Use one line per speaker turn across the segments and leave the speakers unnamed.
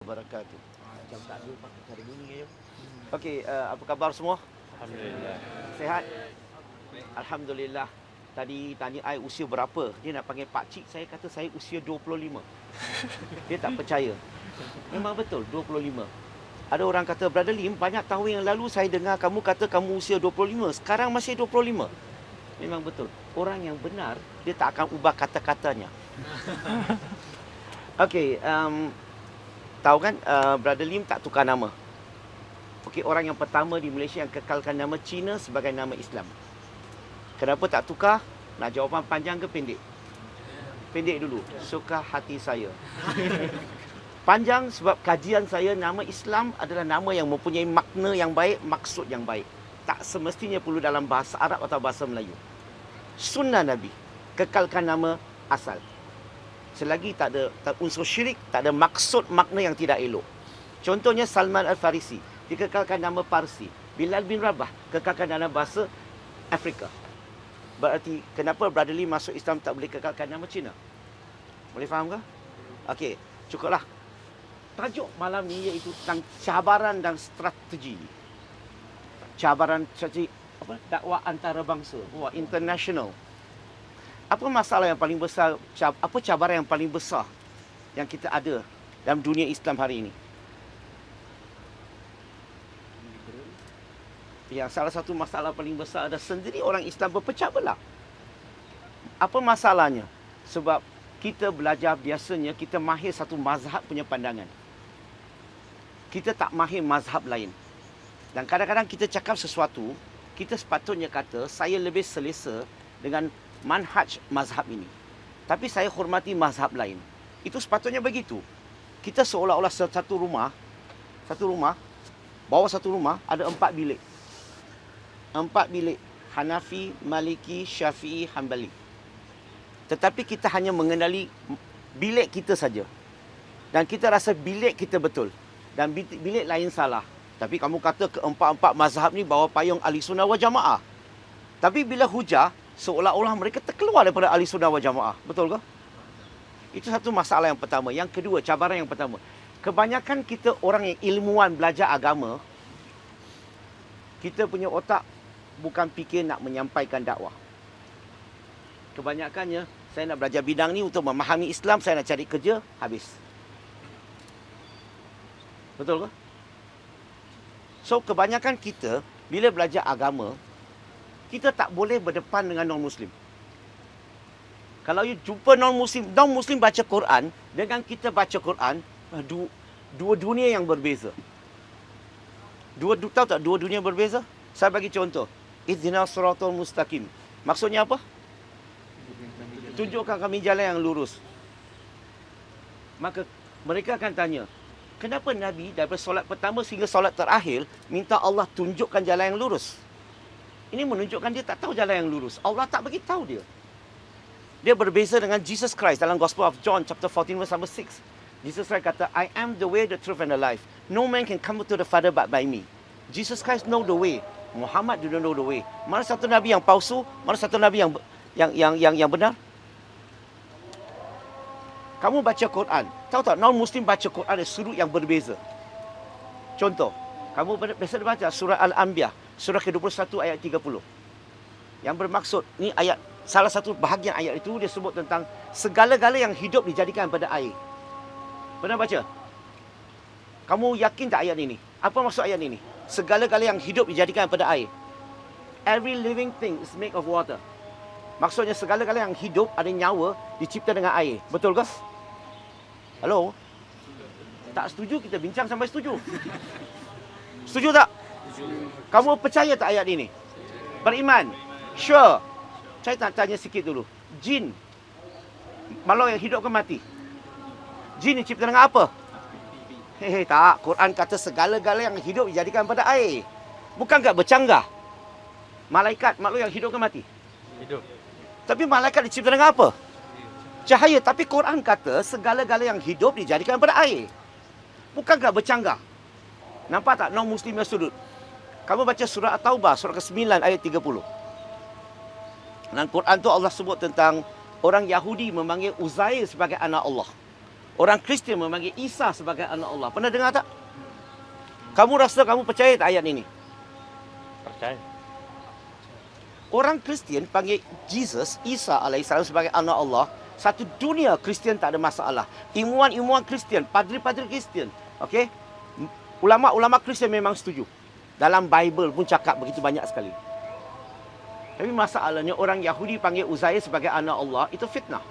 wabarakatuh. Jam tak ada Pak, tak ada bunyi je. Okey, apa khabar semua?
Alhamdulillah.
Sihat? Alhamdulillah. Tadi tanya I usia berapa? Dia nak panggil pak cik, saya kata saya usia 25. Dia tak percaya. Memang betul 25. Ada orang kata, Brother Lim, banyak tahun yang lalu saya dengar kamu kata kamu usia 25. Sekarang masih 25. Memang betul. Orang yang benar, dia tak akan ubah kata-katanya. Okey, tahu kan Brother Lim tak tukar nama. Okey, orang yang pertama di Malaysia yang kekalkan nama Cina sebagai nama Islam. Kenapa tak tukar? Nak jawapan panjang ke pendek? Pendek dulu. Suka hati saya. Panjang sebab kajian saya, nama Islam adalah nama yang mempunyai makna yang baik, maksud yang baik. Tak semestinya perlu dalam bahasa Arab atau bahasa Melayu. Sunnah Nabi. Kekalkan nama asal. Selagi tak ada unsur syirik, tak ada maksud makna yang tidak elok. Contohnya Salman Al-Farisi. Dikekalkan nama Parsi. Bilal bin Rabah. Kekalkan nama bahasa Afrika. Berarti kenapa Brother Lee masuk Islam tak boleh kekalkan nama Cina? Boleh faham ke? Okey, cukuplah. Tajuk malam ni iaitu tentang cabaran dan strategi. Cabaran strategi apa? Dakwah antarabangsa, international. Apa masalah yang paling besar, apa cabaran yang paling besar yang kita ada dalam dunia Islam hari ini? Yang salah satu masalah paling besar adalah sendiri orang Islam berpecah belah. Apa masalahnya? Sebab kita belajar biasanya kita mahir satu mazhab punya pandangan. Kita tak mahir mazhab lain. Dan kadang-kadang kita cakap sesuatu, kita sepatutnya kata, saya lebih selesa dengan manhaj mazhab ini. Tapi saya hormati mazhab lain. Itu sepatutnya begitu. Kita seolah-olah satu rumah, bawah satu rumah ada 4 bilik. 4 bilik. Hanafi, Maliki, Syafi'i, Hanbali. Tetapi kita hanya mengenali bilik kita saja. Dan kita rasa bilik kita betul. Dan bilik lain salah. Tapi kamu kata keempat-empat mazhab ni bawa payung ahli sunnah wal jamaah. Tapi bila hujah, seolah-olah mereka terkeluar daripada ahli sunnah wal jamaah. Betul ke? Itu satu masalah yang pertama. Yang kedua, cabaran yang pertama. Kebanyakan kita orang yang ilmuwan belajar agama, kita punya otak bukan fikir nak menyampaikan dakwah. Kebanyakannya, saya nak belajar bidang ni untuk memahami Islam, saya nak cari kerja, habis. Betul ke? So, kebanyakan kita, bila belajar agama, kita tak boleh berdepan dengan non-Muslim. Kalau you jumpa non-Muslim baca Quran, dengan kita baca Quran, dua dunia yang berbeza. Tahu tak dua dunia berbeza? Saya bagi contoh. Ihdinas siratal mustaqim. Maksudnya apa? Tunjukkan kami jalan yang lurus. Maka mereka akan tanya, kenapa Nabi daripada solat pertama sehingga solat terakhir minta Allah tunjukkan jalan yang lurus? Ini menunjukkan dia tak tahu jalan yang lurus. Allah tak bagi tahu dia. Dia berbeza dengan Jesus Christ dalam Gospel of John chapter 14 verse number 6. Jesus Christ kata, I am the way, the truth and the life. No man can come to the Father but by me. Jesus Christ know the way. Muhammad didn't know the way. Mana satu nabi yang palsu, mana satu nabi yang benar? Kamu baca Quran, tahu tak non-Muslim baca Quran ada sudut yang berbeza. Contoh, kamu biasa baca surah Al-Anbiya, surah ke-21 ayat 30. Yang bermaksud, ni ayat, salah satu bahagian ayat itu dia sebut tentang segala-gala yang hidup dijadikan pada air. Pernah baca? Kamu yakin tak ayat ini? Apa maksud ayat ini? Segala-gala yang hidup dijadikan pada air. Every living thing is made of water. Maksudnya segala-gala yang hidup ada nyawa dicipta dengan air. Betul ke? Hello? Tak setuju, kita bincang sampai setuju. Setuju tak? Kamu percaya tak ayat ini? Beriman? Sure. Saya nak tanya sikit dulu. Jin, makhluk yang hidup ke mati? Jin dicipta dengan apa? Tak. Quran kata segala-gala yang hidup dijadikan pada air. Bukankah bercanggah? Malaikat, makhluk yang hidup ke mati?
Hidup.
Tapi malaikat dicipta dengan apa? Cahaya. Tapi Quran kata segala-gala yang hidup dijadikan pada air. Bukankah bercanggah? Nampak tak non-Muslim yang sudut? Kamu baca surah At-Taubah, surah ke-9 ayat 30. Dan Quran tu Allah sebut tentang orang Yahudi memanggil Uzair sebagai anak Allah. Orang Kristian memanggil Isa sebagai anak Allah. Pernah dengar tak? Kamu rasa kamu percaya tak ayat ini?
Percaya.
Orang Kristian panggil Jesus, Isa alaihissalam sebagai anak Allah. Satu dunia Kristian tak ada masalah. Ilmuwan-ilmuwan Kristian, padri-padri Kristian. Okey? Ulama-ulama Kristian memang setuju. Dalam Bible pun cakap begitu banyak sekali. Tapi masalahnya orang Yahudi panggil Uzair sebagai anak Allah, itu fitnah.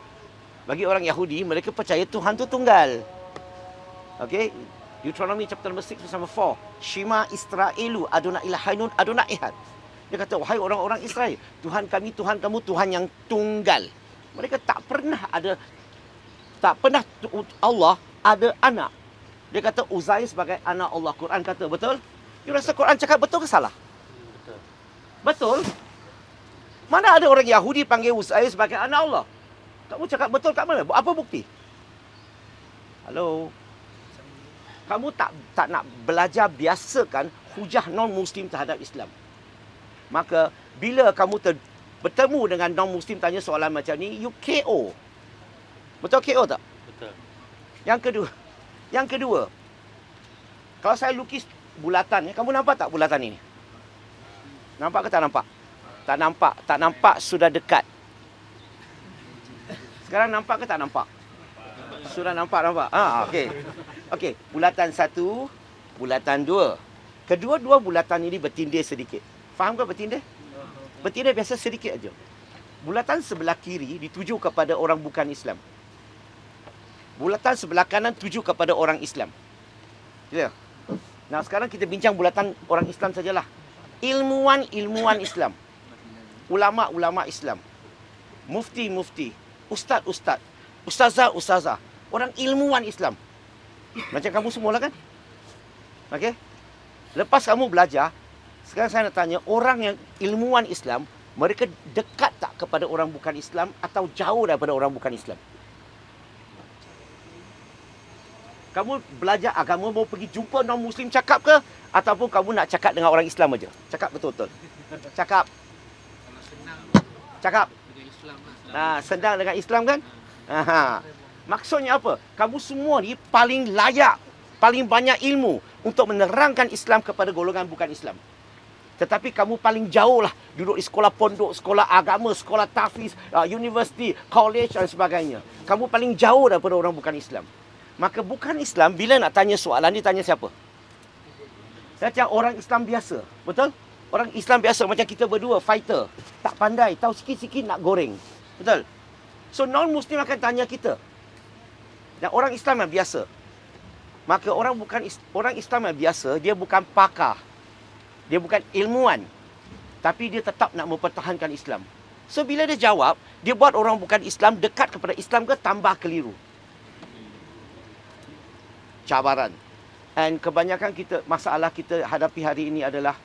Bagi orang Yahudi, mereka percaya Tuhan tu tunggal. Okey? Deuteronomy chapter number 6 verse number 4. Shema Israelu Adonai ilahainun Adonai ehad. Dia kata, wahai orang-orang Israel, Tuhan kami, Tuhan kamu, Tuhan yang tunggal. Mereka tak pernah Allah ada anak. Dia kata Uzair sebagai anak Allah. Quran kata, betul? You rasa Quran cakap betul ke salah?
Betul.
Betul? Mana ada orang Yahudi panggil Uzair sebagai anak Allah? Kamu cakap betul kat mana? Apa bukti? Halo? Kamu tak nak belajar biasakan hujah non-Muslim terhadap Islam. Maka bila kamu bertemu dengan non-Muslim tanya soalan macam ni, you KO. Betul KO tak?
Betul.
Yang kedua, kalau saya lukis bulatan, kamu nampak tak bulatan ini? Nampak ke tak nampak? Tak nampak. Tak nampak sudah dekat. Sekarang nampak ke tak nampak? Sudah nampak. Okey. Okey, bulatan 1, bulatan 2. Kedua-dua bulatan ini bertindih sedikit. Faham ke bertindih? Bertindih biasa sedikit aja. Bulatan sebelah kiri dituju kepada orang bukan Islam. Bulatan sebelah kanan tuju kepada orang Islam. Ya. Nah, sekarang kita bincang bulatan orang Islam sajalah. Ilmuwan-ilmuwan Islam. Ulama-ulama Islam. Mufti-mufti. Ustaz-ustaz. Ustazah-ustazah. Orang ilmuwan Islam. Macam kamu semua lah kan? Okey? Lepas kamu belajar, sekarang saya nak tanya, orang yang ilmuwan Islam, mereka dekat tak kepada orang bukan Islam atau jauh daripada orang bukan Islam? Kamu belajar agama mau pergi jumpa non-Muslim cakap ke? Ataupun kamu nak cakap dengan orang Islam aja? Cakap betul-betul. Cakap.
Kalau senang
Cakap.
dengan Islam lah.
Senang dengan Islam kan? Maksudnya apa? Kamu semua ni paling layak, paling banyak ilmu untuk menerangkan Islam kepada golongan bukan Islam. Tetapi kamu paling jauh lah duduk di sekolah pondok, sekolah agama, sekolah tahfiz, universiti, college dan sebagainya. Kamu paling jauh daripada orang bukan Islam. Maka bukan Islam, bila nak tanya soalan, dia tanya siapa? Saya cakap orang Islam biasa. Betul? Orang Islam biasa macam kita berdua, fighter. Tak pandai, tahu sikit-sikit nak goreng. Betul? So non-Muslim akan tanya kita. Dan orang Islam yang biasa. Maka orang Islam yang biasa, dia bukan pakar. Dia bukan ilmuwan. Tapi dia tetap nak mempertahankan Islam. So bila dia jawab, dia buat orang bukan Islam dekat kepada Islam ke tambah keliru. Cabaran. Dan kebanyakan masalah kita hadapi hari ini adalah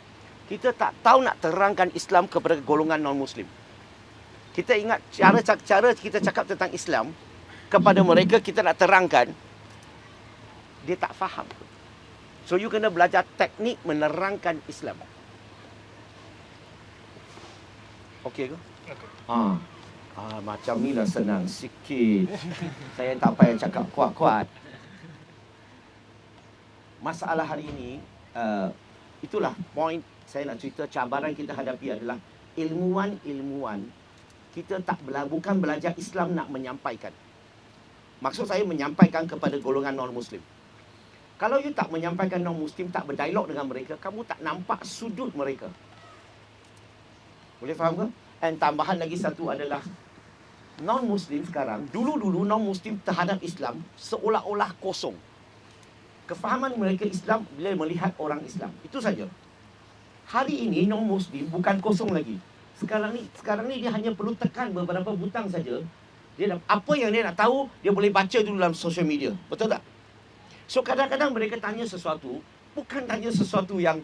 kita tak tahu nak terangkan Islam kepada golongan non-Muslim. Kita ingat cara kita cakap tentang Islam kepada mereka, kita nak terangkan, dia tak faham. So you kena belajar teknik menerangkan Islam. Okey ke? Okey. Macam ni lah senang sikit. Saya tak payah cakap kuat-kuat. Masalah hari ini, itulah point saya nak cerita. Cabaran kita hadapi adalah ilmuwan-ilmuwan. Kita bukan belajar Islam nak menyampaikan. Maksud saya menyampaikan kepada golongan non-Muslim. Kalau you tak menyampaikan non-Muslim, tak berdialog dengan mereka, kamu tak nampak sudut mereka. Boleh faham ke? Dan tambahan lagi satu adalah non-Muslim sekarang, dulu-dulu non-Muslim terhadap Islam seolah-olah kosong. Kefahaman mereka Islam bila melihat orang Islam. Itu saja. Hari ini non-Muslim bukan kosong lagi. Sekarang ni dia hanya perlu tekan beberapa butang saja. Apa yang dia nak tahu, dia boleh baca dulu dalam social media. Betul tak? So kadang-kadang mereka tanya sesuatu, bukan tanya sesuatu yang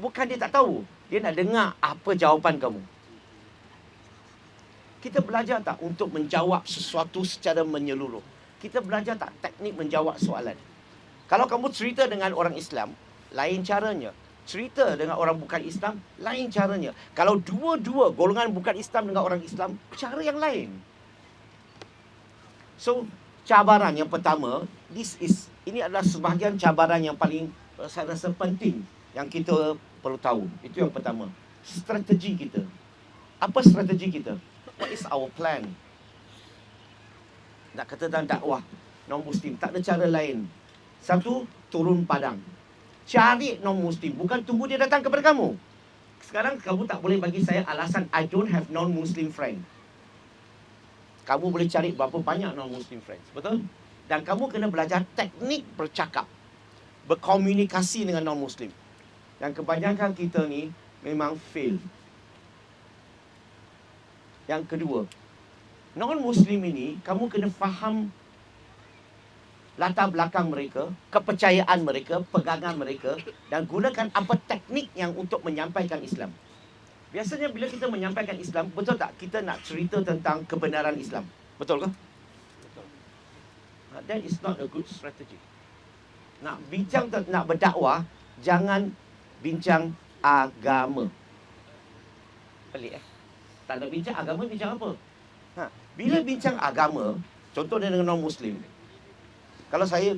bukan dia tak tahu. Dia nak dengar apa jawapan kamu. Kita belajar tak untuk menjawab sesuatu secara menyeluruh? Kita belajar tak teknik menjawab soalan? Kalau kamu cerita dengan orang Islam, lain caranya. Cerita dengan orang bukan Islam, lain caranya. Kalau dua-dua golongan bukan Islam dengan orang Islam, cara yang lain. So, cabaran yang pertama, ini adalah sebahagian cabaran yang paling saya rasa penting yang kita perlu tahu. Itu yang pertama. Strategi kita. Apa strategi kita? What is our plan? Nak kata tentang dakwah non-Muslim, tak ada cara lain. Satu, turun padang. Cari non-Muslim, bukan tunggu dia datang kepada kamu. Sekarang kamu tak boleh bagi saya alasan I don't have non-Muslim friend. Kamu boleh cari berapa banyak non-Muslim friends, betul? Dan kamu kena belajar teknik bercakap, berkomunikasi dengan non-Muslim. Dan kebanyakan kita ni memang fail. Yang kedua, non-Muslim ini kamu kena faham latar belakang mereka, kepercayaan mereka, pegangan mereka, dan gunakan apa teknik yang untuk menyampaikan Islam. Biasanya bila kita menyampaikan Islam, betul tak kita nak cerita tentang kebenaran Islam? Betul ke?
Betul.
That is not a good strategy. Nak bincang, nak berdakwah, jangan bincang agama. Pelik Tak nak bincang agama, bincang apa? Bila bincang agama, contohnya dengan non-Muslim. Kalau saya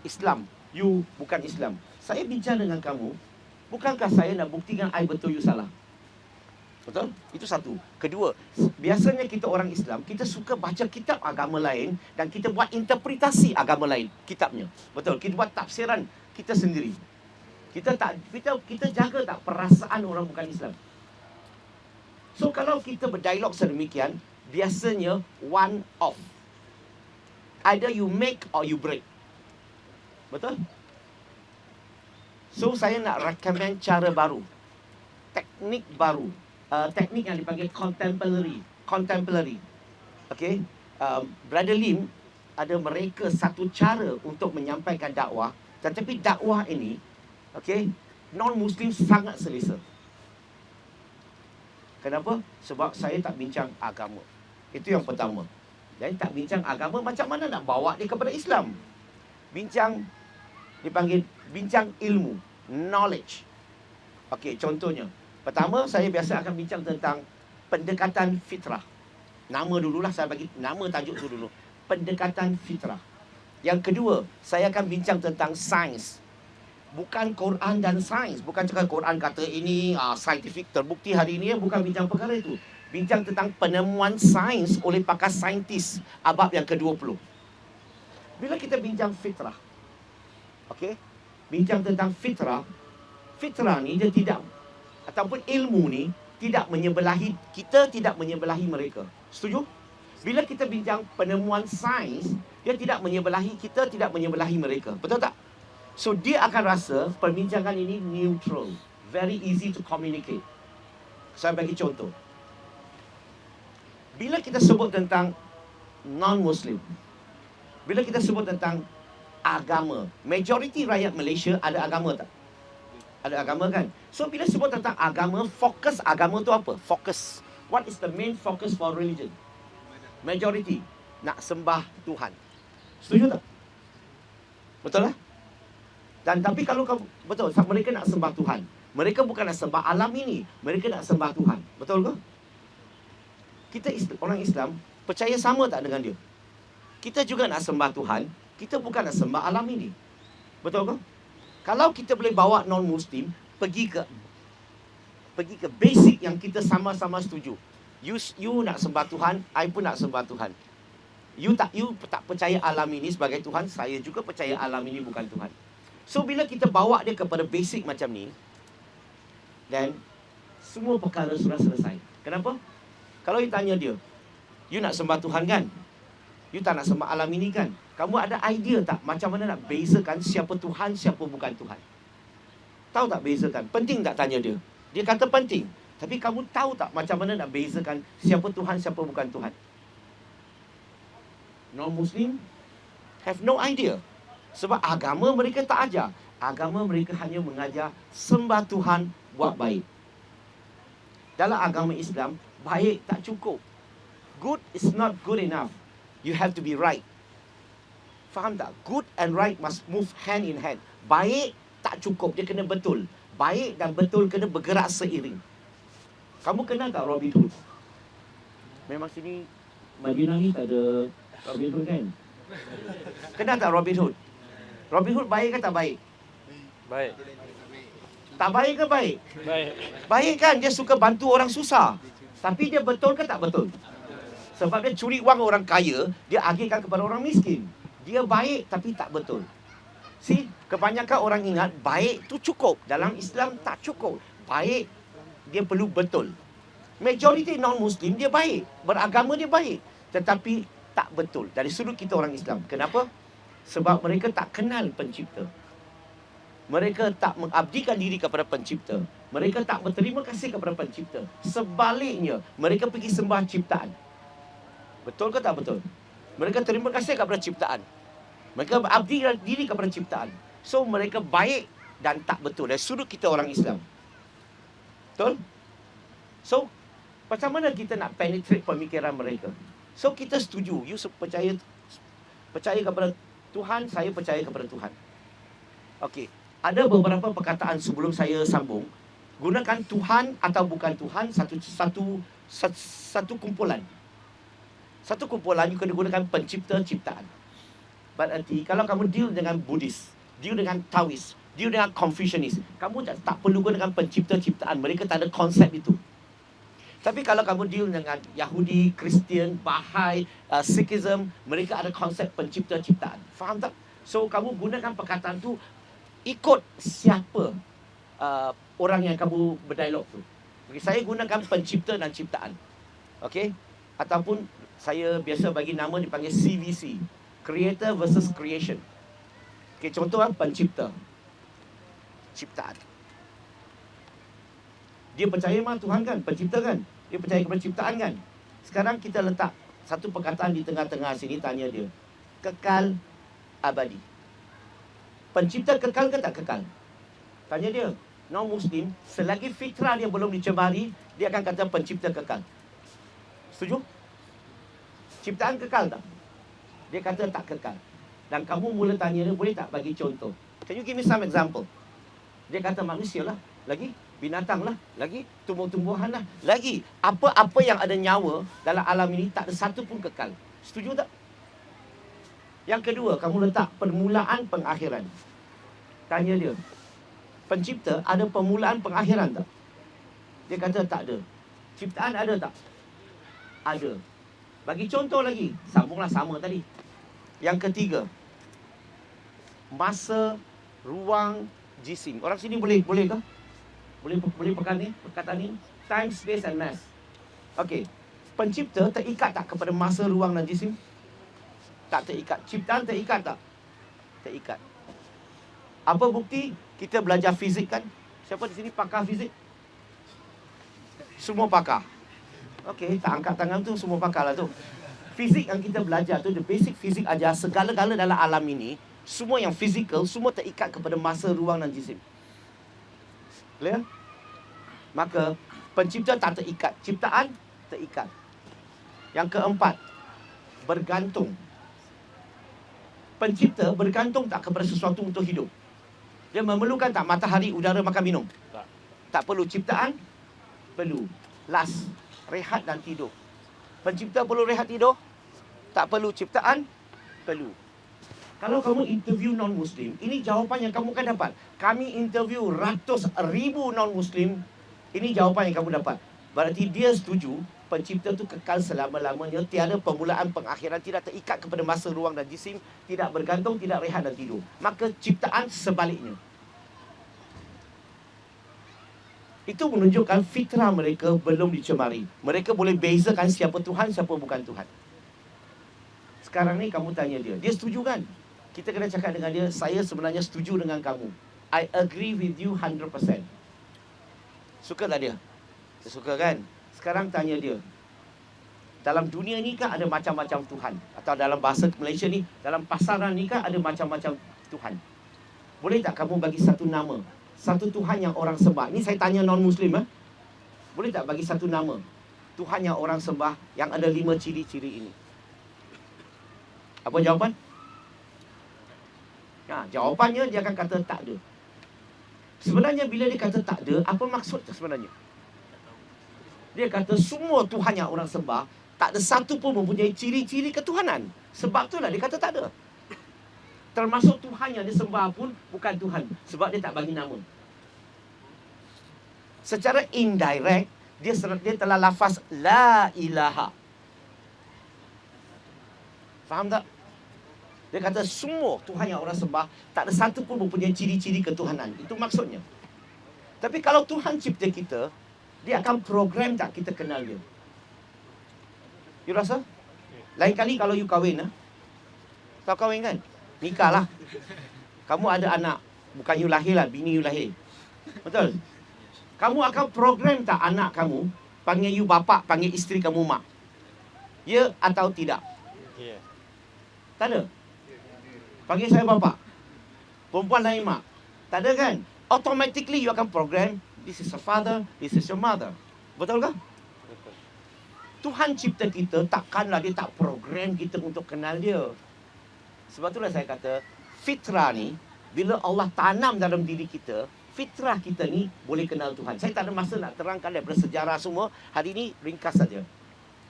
Islam, you bukan Islam. Saya bincang dengan kamu, bukankah saya nak buktikan I betul, you salah? Betul? Itu satu. Kedua, biasanya kita orang Islam, kita suka baca kitab agama lain dan kita buat interpretasi agama lain, kitabnya. Betul? Kita buat tafsiran kita sendiri. Kita jaga tak perasaan orang bukan Islam. So kalau kita berdialog sedemikian, biasanya one off. Either you make or you break. Betul? So saya nak recommend cara baru, teknik baru. Teknik yang dipanggil contemporary. Okay, Brother Lim ada mereka satu cara untuk menyampaikan dakwah, tetapi dakwah ini, okay, non-Muslim sangat selesa. Kenapa? Sebab saya tak bincang agama. Itu yang pertama. Dan tak bincang agama, macam mana nak bawa dia kepada Islam? Bincang, dipanggil bincang ilmu, knowledge. Okay, contohnya, pertama, saya biasa akan bincang tentang pendekatan fitrah. Nama dululah, saya bagi nama tajuk tu dulu. Pendekatan fitrah. Yang kedua, saya akan bincang tentang sains. Bukan Quran dan sains. Bukan cakap Quran kata ini scientific, terbukti hari ini. Bukan bincang perkara itu. Bincang tentang penemuan sains oleh pakar saintis abad yang ke-20. Bila kita bincang fitrah, okay, bincang tentang fitrah, fitrah ni dia tidak, ataupun ilmu ni tidak menyebelahi, kita tidak menyebelahi mereka. Setuju? Bila kita bincang penemuan sains, dia tidak menyebelahi kita, tidak menyebelahi mereka. Betul tak? So dia akan rasa perbincangan ini neutral, very easy to communicate. Saya bagi contoh. Bila kita sebut tentang non-Muslim, bila kita sebut tentang agama, majoriti rakyat Malaysia ada agama tak? Ada agama kan? So bila sebut tentang agama, fokus agama tu apa? Fokus. What is the main focus for religion? Majority nak sembah Tuhan. Setuju tak? Betul lah? Dan tapi kalau kamu, betul, mereka nak sembah Tuhan. Mereka bukan nak sembah alam ini, mereka nak sembah Tuhan. Betul ke? Kita orang Islam percaya sama tak dengan dia? Kita juga nak sembah Tuhan, kita bukan nak sembah alam ini. Betul ke? Kalau kita boleh bawa non-Muslim pergi ke basic yang kita sama-sama setuju. You nak sembah Tuhan, I pun nak sembah Tuhan. You tak percaya alam ini sebagai Tuhan, saya juga percaya alam ini bukan Tuhan. So bila kita bawa dia kepada basic macam ni, dan semua perkara sudah selesai. Kenapa? Kalau you tanya dia, you nak sembah Tuhan kan? You tak nak sembah alam ini kan? Kamu ada idea tak macam mana nak bezakan siapa Tuhan, siapa bukan Tuhan? Tahu tak bezakan? Penting tak tanya dia? Dia kata penting. Tapi kamu tahu tak macam mana nak bezakan siapa Tuhan, siapa bukan Tuhan? Non-Muslim have no idea. Sebab agama mereka tak ajar. Agama mereka hanya mengajar sembah Tuhan, buat baik. Dalam agama Islam, baik tak cukup. Good is not good enough. You have to be right. Faham tak? Good and right must move hand in hand. Baik tak cukup, dia kena betul. Baik dan betul kena bergerak seiring. Kamu kenal tak Robin Hood? Memang sini Madinah ni tak ada Robin Hood kan? Kenal tak Robin Hood? Robin Hood baik ke tak baik?
Baik.
Tak baik ke baik?
Baik.
Baik kan, dia suka bantu orang susah. Tapi dia betul ke tak betul? Sebab dia curi wang orang kaya, dia agihkan kepada orang miskin. Dia baik tapi tak betul. See, kebanyakan orang ingat baik tu cukup. Dalam Islam tak cukup. Baik, dia perlu betul. Majoriti non-Muslim dia baik. Beragama dia baik. Tetapi tak betul dari sudut kita orang Islam. Kenapa? Sebab mereka tak kenal pencipta. Mereka tak mengabdikan diri kepada pencipta. Mereka tak berterima kasih kepada pencipta. Sebaliknya, mereka pergi sembah ciptaan. Betul ke tak betul? Mereka terima kasih kepada ciptaan. Mereka berabdi diri kepada ciptaan. So, mereka baik dan tak betul dari sudut kita orang Islam. Betul? So, macam mana kita nak penetrate pemikiran mereka? So, kita setuju. You percaya kepada Tuhan, saya percaya kepada Tuhan. Okey. Ada beberapa perkataan sebelum saya sambung. Gunakan Tuhan atau bukan Tuhan satu kumpulan. Satu kumpulan you kena gunakan pencipta ciptaan. Berarti kalau kamu deal dengan Buddhis, deal dengan Taoist, deal dengan Confucianis, kamu tak perlu gunakan pencipta ciptaan. Mereka tak ada konsep itu. Tapi kalau kamu deal dengan Yahudi, Kristian, Bahai, Sikhism, mereka ada konsep pencipta ciptaan. Faham tak? So kamu gunakan perkataan tu ikut siapa orang yang kamu berdialog tu. Okay, saya gunakan pencipta dan ciptaan. Okey? Ataupun saya biasa bagi nama dipanggil CVC, Creator versus Creation. Okey, contoh pencipta, ciptaan. Dia percaya memang Tuhan kan, pencipta kan. Dia percaya kepada ciptaan kan. Sekarang kita letak satu perkataan di tengah-tengah sini, tanya dia. Kekal abadi. Pencipta kekal ke tak kekal? Tanya dia. Non-Muslim, selagi fitrah dia belum dicemari, dia akan kata pencipta kekal. Setuju? Ciptaan kekal tak? Dia kata tak kekal. Dan kamu mula tanya dia, boleh tak bagi contoh? Can you give me some example? Dia kata manusia lah. Lagi binatang lah. Lagi tumbuh-tumbuhan lah. Lagi apa-apa yang ada nyawa dalam alam ini tak ada satu pun kekal. Setuju tak? Yang kedua, kamu letak permulaan pengakhiran. Tanya dia, pencipta ada permulaan pengakhiran tak? Dia kata tak ada. Ciptaan ada tak? Ada. Bagi contoh lagi. Sambunglah sama tadi. Yang ketiga, masa, ruang, jisim. Orang sini boleh ke? Boleh perkataan ni? Time, space and mass. Okey. Pencipta terikat tak kepada masa, ruang dan jisim? Tak terikat. Ciptaan terikat tak? Terikat. Apa bukti? Kita belajar fizik kan? Siapa di sini pakar fizik? Semua pakar. Okey, tak angkat tangan tu, semua pakar lah tu. Fizik yang kita belajar tu, the basic fizik ajar segala-gala dalam alam ini, semua yang fizikal, semua terikat kepada masa, ruang dan jisim. Clear? Maka, pencipta tak terikat. Ciptaan terikat. Yang keempat, bergantung. Pencipta bergantung tak kepada sesuatu untuk hidup? Dia memerlukan tak matahari, udara, makan, minum?
Tak.
Tak perlu. Ciptaan? Perlu. Last, rehat dan tidur. Pencipta perlu rehat tidur? Tak perlu. Ciptaan? Perlu. Kalau kamu interview non-Muslim, ini jawapan yang kamu akan dapat. Kami interview ratus ribu non-Muslim, ini jawapan yang kamu dapat. Berarti dia setuju pencipta tu kekal selama-lamanya, tiada permulaan pengakhiran, tidak terikat kepada masa, ruang dan jisim, tidak bergantung, tidak rehat dan tidur. Maka ciptaan sebaliknya. Itu menunjukkan fitrah mereka belum dicemari. Mereka boleh bezakan siapa Tuhan, siapa bukan Tuhan. Sekarang ni kamu tanya dia, dia setuju kan? Kita kena cakap dengan dia, saya sebenarnya setuju dengan kamu. I agree with you 100%. Suka tak dia? Dia suka kan? Sekarang tanya dia, dalam dunia ni kan ada macam-macam Tuhan? Atau dalam bahasa Malaysia ni, dalam pasaran ni kan ada macam-macam Tuhan? Boleh tak kamu bagi satu nama, satu Tuhan yang orang sembah? Ini saya tanya non-Muslim. Boleh tak bagi satu nama Tuhan yang orang sembah yang ada 5 ciri-ciri ini? Apa jawapan? Jawapannya dia akan kata tak ada. Sebenarnya bila dia kata tak ada, apa maksud sebenarnya? Dia kata semua Tuhan yang orang sembah tak ada satu pun mempunyai ciri-ciri ketuhanan. Sebab itulah dia kata tak ada. Termasuk Tuhan yang disembah pun bukan Tuhan, sebab dia tak bagi nama. Secara indirect, dia telah lafaz la ilaha. Faham tak? Dia kata semua Tuhan yang orang sembah, tak ada satu pun mempunyai ciri-ciri ketuhanan. Itu maksudnya. Tapi kalau Tuhan cipta kita, dia akan program tak kita kenal dia. You rasa? Lain kali kalau you kahwin, kau kahwin kan? Nikah lah. Kamu ada anak, bukan you lahir lah, bini you lahir. Betul? Kamu akan program tak anak kamu panggil you bapa, panggil isteri kamu mak? Ya atau tidak?
Ya.
Tak ada. Panggil saya bapa, perempuan lain mak. Tak ada kan? Automatically you akan program, this is your father, this is your mother. Betul ke?
Betul.
Tuhan cipta kita, takkanlah dia tak program kita untuk kenal dia. Sebab itulah saya kata, fitrah ni, bila Allah tanam dalam diri kita, fitrah kita ni boleh kenal Tuhan. Saya tak ada masa nak terangkan daripada sejarah semua. Hari ni ringkas saja.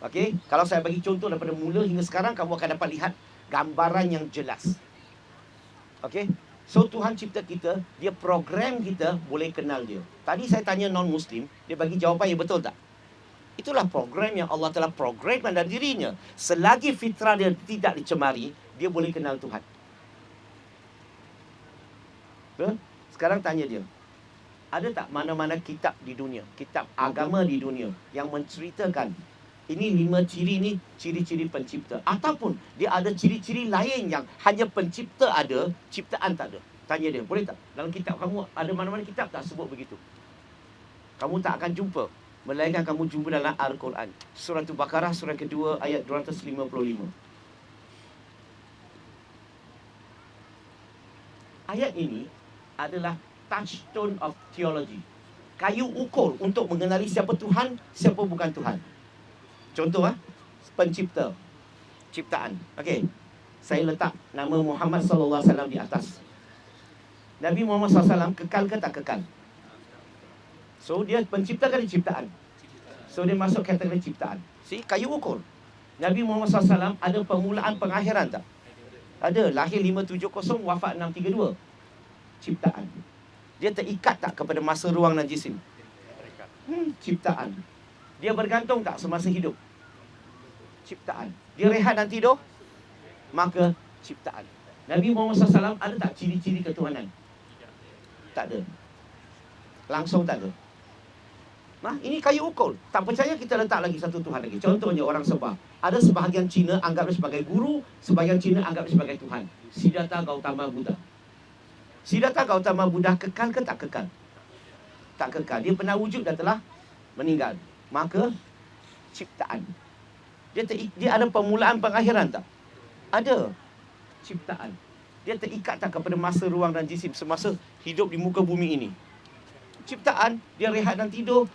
Okey, kalau saya bagi contoh daripada mula hingga sekarang, kamu akan dapat lihat gambaran yang jelas. Okey, so Tuhan cipta kita, dia program kita boleh kenal dia. Tadi saya tanya non-Muslim, dia bagi jawapan yang betul tak? Itulah program yang Allah telah programkan dari dirinya. Selagi fitrah dia tidak dicemari, dia boleh kenal Tuhan. Betul? Sekarang tanya dia, ada tak mana-mana kitab di dunia, kitab agama di dunia yang menceritakan ini 5 ciri ni, ciri-ciri pencipta, ataupun dia ada ciri-ciri lain yang hanya pencipta ada, ciptaan tak ada? Tanya dia, boleh tak? Dalam kitab kamu ada mana-mana kitab tak sebut begitu? Kamu tak akan jumpa, melainkan kamu jumpa dalam Al-Quran. Surah Al-Baqarah, surah kedua, ayat 255. Ayat ini adalah touchstone of theology. Kayu ukur untuk mengenali siapa Tuhan, siapa bukan Tuhan. Contoh, pencipta, ciptaan. Okey, saya letak nama Muhammad sallallahu alaihi wasallam di atas. Nabi Muhammad SAW kekal ke tak kekal? So, dia pencipta ke ciptaan? So, dia masuk kategori ciptaan. See, kayu ukur. Nabi Muhammad SAW ada permulaan pengakhiran tak? Ada, lahir 570, wafat 632. Ciptaan. Dia terikat tak kepada masa, ruang dan jisim? Ciptaan. Dia bergantung tak semasa hidup? Ciptaan. Dia rehat dan tidur? Maka ciptaan. Nabi Muhammad SAW ada tak ciri-ciri ketuhanan? Tak ada. Langsung tak ada. Nah, ini kayu ukur. Tak percaya, kita letak lagi satu Tuhan lagi. Contohnya orang sembah. Ada sebahagian Cina anggap dia sebagai guru, sebahagian Cina anggap dia sebagai Tuhan. Siddhartha Gautama Buddha. Siddhartha Gautama Buddha kekal ke tak kekal? Tak kekal. Dia pernah wujud dan telah meninggal. Maka ciptaan. Dia ada permulaan pengakhiran tak? Ada. Ciptaan. Dia terikat tak kepada masa, ruang dan jisim semasa hidup di muka bumi ini? Ciptaan. Dia rehat dan tidur.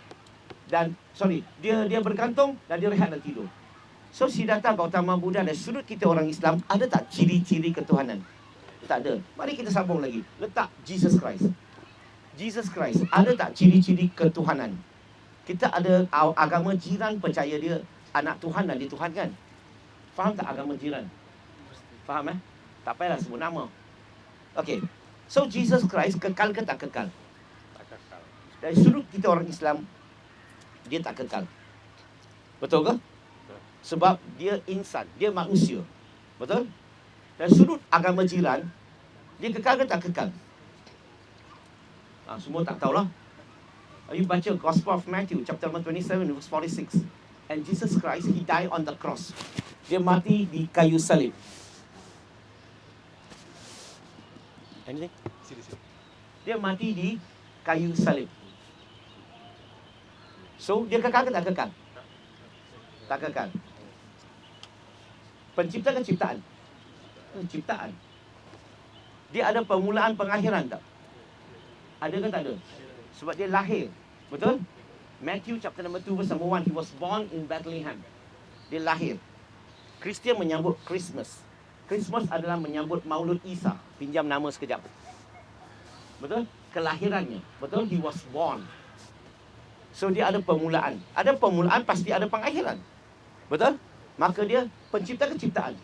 Dia bergantung dan dia rehat dan tidur. So, Siddhartha Gautama Buddha dari sudut kita orang Islam, ada tak ciri-ciri ketuhanan? Tak ada. Mari kita sambung lagi. Letak Jesus Christ. Jesus Christ, ada tak ciri-ciri ketuhanan? Kita ada agama jiran percaya dia anak Tuhan dan dituhankan. Faham tak agama jiran? Faham Tak payahlah sebut nama. Okey. So, Jesus Christ kekal ke tak kekal?
Tak kekal.
Dari sudut kita orang Islam, dia tak kekal. Betul ke?
Betul.
Sebab dia insan, dia manusia. Betul? Dari sudut agama jiran, dia kekal ke tak kekal? Semua tak tahulah. You baca Gospel of Matthew, chapter 27, verse 46. And Jesus Christ, He died on the cross. Dia mati di kayu salib. Anything? Dia mati di kayu salib. So, dia kekal ke tak kekal? Tak kekal. Pencipta ke ciptaan? Ciptaan. Dia ada permulaan pengakhiran tak? Ada ke tak ada? Sebab dia lahir. Betul? Matthew chapter number 2 verse number 1. He was born in Bethlehem. Dia lahir. Kristian menyambut Christmas. Christmas adalah menyambut Maulud Isa. Pinjam nama sekejap. Betul? Kelahirannya. Betul? He was born. So dia ada permulaan. Ada permulaan, pasti ada pengakhiran. Betul? maka dia pencipta ciptaan.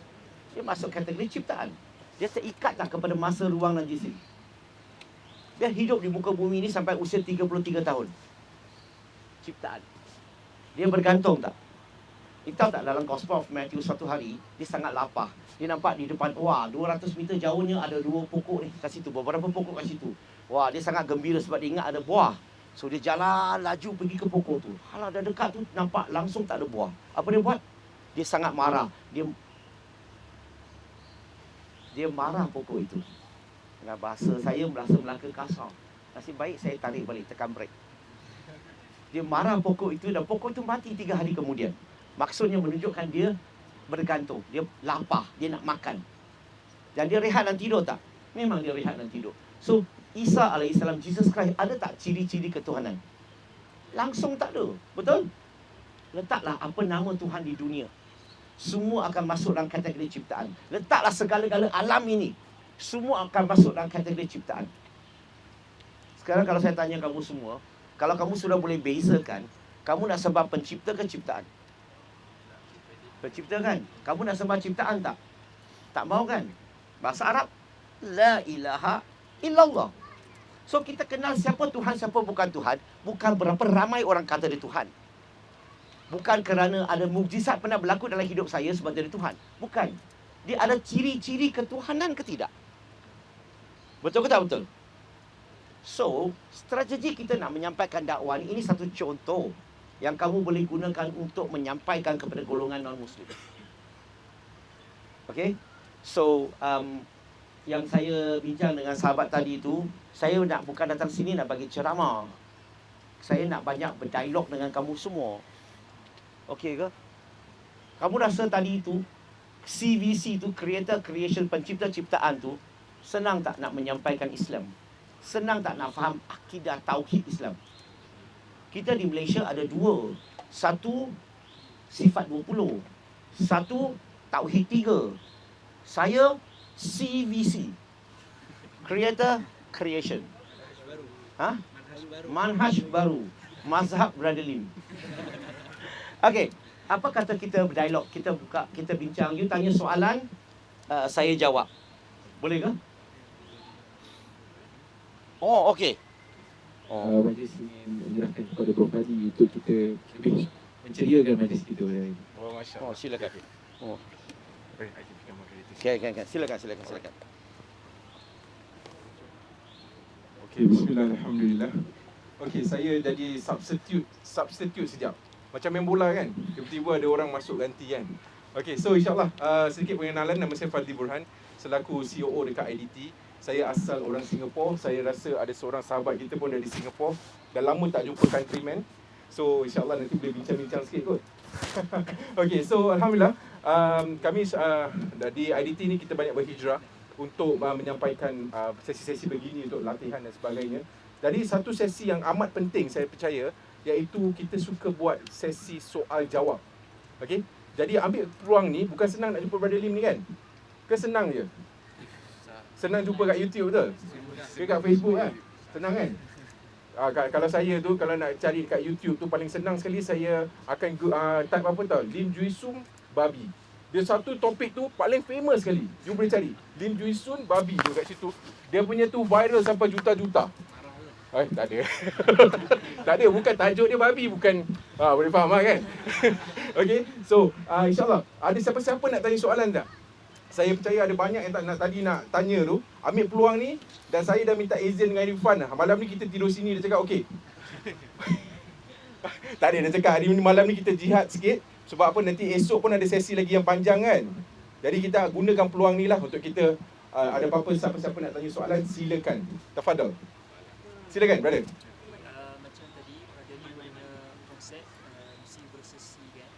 Dia masuk kategori ciptaan. Dia terikat tak kepada masa, ruang dan jisim. Dia hidup di muka bumi ini sampai usia 33 tahun. Ciptaan. Dia bergantung tak? Kita tahu tak dalam Gospel of Matthew suatu hari, dia sangat lapar. Dia nampak di depan, wah 200 meter jauhnya ada 2 pokok ni kat situ. Beberapa pokok kat situ. Wah, dia sangat gembira sebab dia ingat ada buah. So dia jalan laju pergi ke pokok tu. Kalau dah dekat tu nampak langsung tak ada buah. Apa dia buat? Dia sangat marah. Dia marah pokok itu. Dengan bahasa saya berasa Melaka kasar. Nasib baik saya tarik balik, tekan brake. Dia marah pokok itu dan pokok itu mati 3 hari kemudian. Maksudnya menunjukkan dia bergantung. Dia lapar, dia nak makan. Dan dia rehat dan tidur tak? Memang dia rehat dan tidur. So, Isa alaihissalam, Jesus Christ, ada tak ciri-ciri ketuhanan? Langsung tak ada. Betul? Letaklah apa nama Tuhan di dunia. Semua akan masuk dalam kategori ciptaan. Letaklah segala-gala alam ini. Semua akan masuk dalam kategori ciptaan. Sekarang kalau saya tanya kamu semua, kalau kamu sudah boleh bezakan, kamu nak sembah pencipta ke ciptaan? Pencipta kan? Kamu nak sembah ciptaan tak? Tak mau kan? Bahasa Arab, la ilaha illallah. So kita kenal siapa Tuhan, siapa bukan Tuhan. Bukan berapa ramai orang kata dia Tuhan. Bukan kerana ada mukjizat pernah berlaku dalam hidup saya sebab dia Tuhan. Bukan. Dia ada ciri-ciri ketuhanan ke tidak? Betul ke tak betul? So, strategi kita nak menyampaikan dakwah ini satu contoh yang kamu boleh gunakan untuk menyampaikan kepada golongan non-Muslim. Okay? So, yang saya bincang dengan sahabat tadi itu, saya bukan datang sini nak bagi ceramah. Saya nak banyak berdialog dengan kamu semua. Okey ke? Kamu rasa tadi itu CVC itu, Creator Creation, pencipta ciptaan tu, senang tak nak menyampaikan Islam? Senang tak nak faham akidah tauhid Islam? Kita di Malaysia ada 2. Satu sifat 20. Satu tauhid 3. Saya CVC, Creator Creation. Ha? Manhaj baru. Mazhab Brother Lim. Okey, apa kata kita berdialog, kita buka, kita bincang. You tanya soalan, saya jawab. Boleh ke? Oh, okey.
Majlis ingin menjelaskan kepada Prof Hadi untuk kita lebih menceriakan majlis kita hari ini.
Oh, Masya
Oh, silakan. Oh.
Okay.
Okay. Silakan.
Okey, bismillah, alhamdulillah. Okey, saya jadi substitute sekejap. Macam main bola kan, tiba-tiba ada orang masuk ganti kan. Okey, so insyaAllah sedikit pengenalan. Nama saya Fadli Burhan, selaku COO dekat IDT. Saya asal orang Singapura. Saya rasa ada seorang sahabat kita pun dari Singapura. Dah lama tak jumpa countryman. So insyaAllah nanti boleh bincang-bincang sikit kot. Okey, so alhamdulillah, kami di IDT ni kita banyak berhijrah untuk menyampaikan sesi-sesi begini untuk latihan dan sebagainya. Jadi satu sesi yang amat penting saya percaya, iaitu kita suka buat sesi soal jawab. Okey? Jadi ambil peluang ni, bukan senang nak jumpa Brother Lim ni kan? Ke senang je? Senang jumpa kat YouTube tu? Ke kat Facebook kan? Senang kan? Kalau saya tu, kalau nak cari kat YouTube tu, paling senang sekali saya akan type apa tau? Lim Jui Sum babi. Dia satu topik tu paling famous sekali. You boleh cari Lim Jui Sun babi tu kat situ. Dia punya tu viral sampai juta-juta. Tak ada. Tak ada, bukan tajuk dia babi, bukan. Boleh faham kan? Okay, so insyaAllah ada siapa-siapa nak tanya soalan tak? Saya percaya ada banyak yang tadi nak tanya tu. Ambil peluang ni. Dan saya dah minta izin dengan Irfan. Malam ni kita tidur sini. Dia cakap okey. Tak ada, dia cakap hari ni malam ni kita jihad sikit. Sebab apa, nanti esok pun ada sesi lagi yang panjang kan. Jadi kita gunakan peluang ni lah untuk kita ada apa-apa, siapa-siapa nak tanya soalan, silakan. Tafadhal. Silakan, brother.
Macam tadi Brother Lim punya konsep C versus C kan.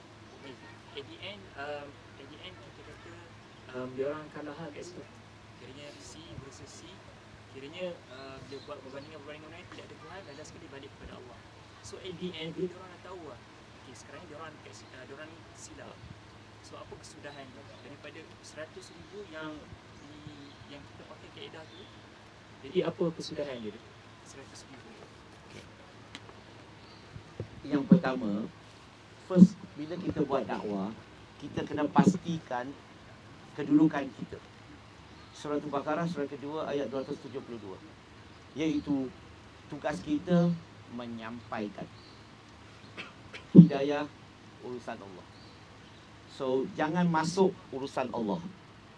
At the end kita kata dia orang kalah kat situ. Kiranya C versus C, kiranya dia buat perbandingan lain tidak ada Tuhan, dan sekali balik kepada Allah. So at the end dia orang dah tahu lah. Okay, sekarang dia orang ni silap. So apa kesudahan daripada 100,000 yang kita pakai kaedah tu? Jadi apa kesudahan dia? 100,000.
Yang pertama, first, bila kita buat dakwah, kita kena pastikan kedudukan kita. Surah Al-Baqarah surah kedua ayat 272. Iaitu tugas kita menyampaikan. Hidayah urusan Allah. So jangan masuk urusan Allah.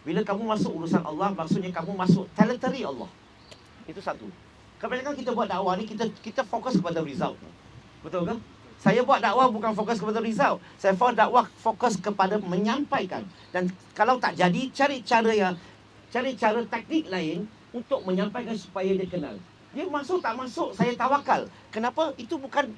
Bila kamu masuk urusan Allah, maksudnya kamu masuk territory Allah. Itu satu. Kebanyakan kita buat dakwah ni kita fokus kepada result. Betul ke? Saya buat dakwah bukan fokus kepada result. Saya buat dakwah fokus kepada menyampaikan. Dan kalau tak jadi, cari cara teknik lain untuk menyampaikan supaya dia kenal. Dia masuk tak masuk, saya tawakal. Kenapa? Itu bukan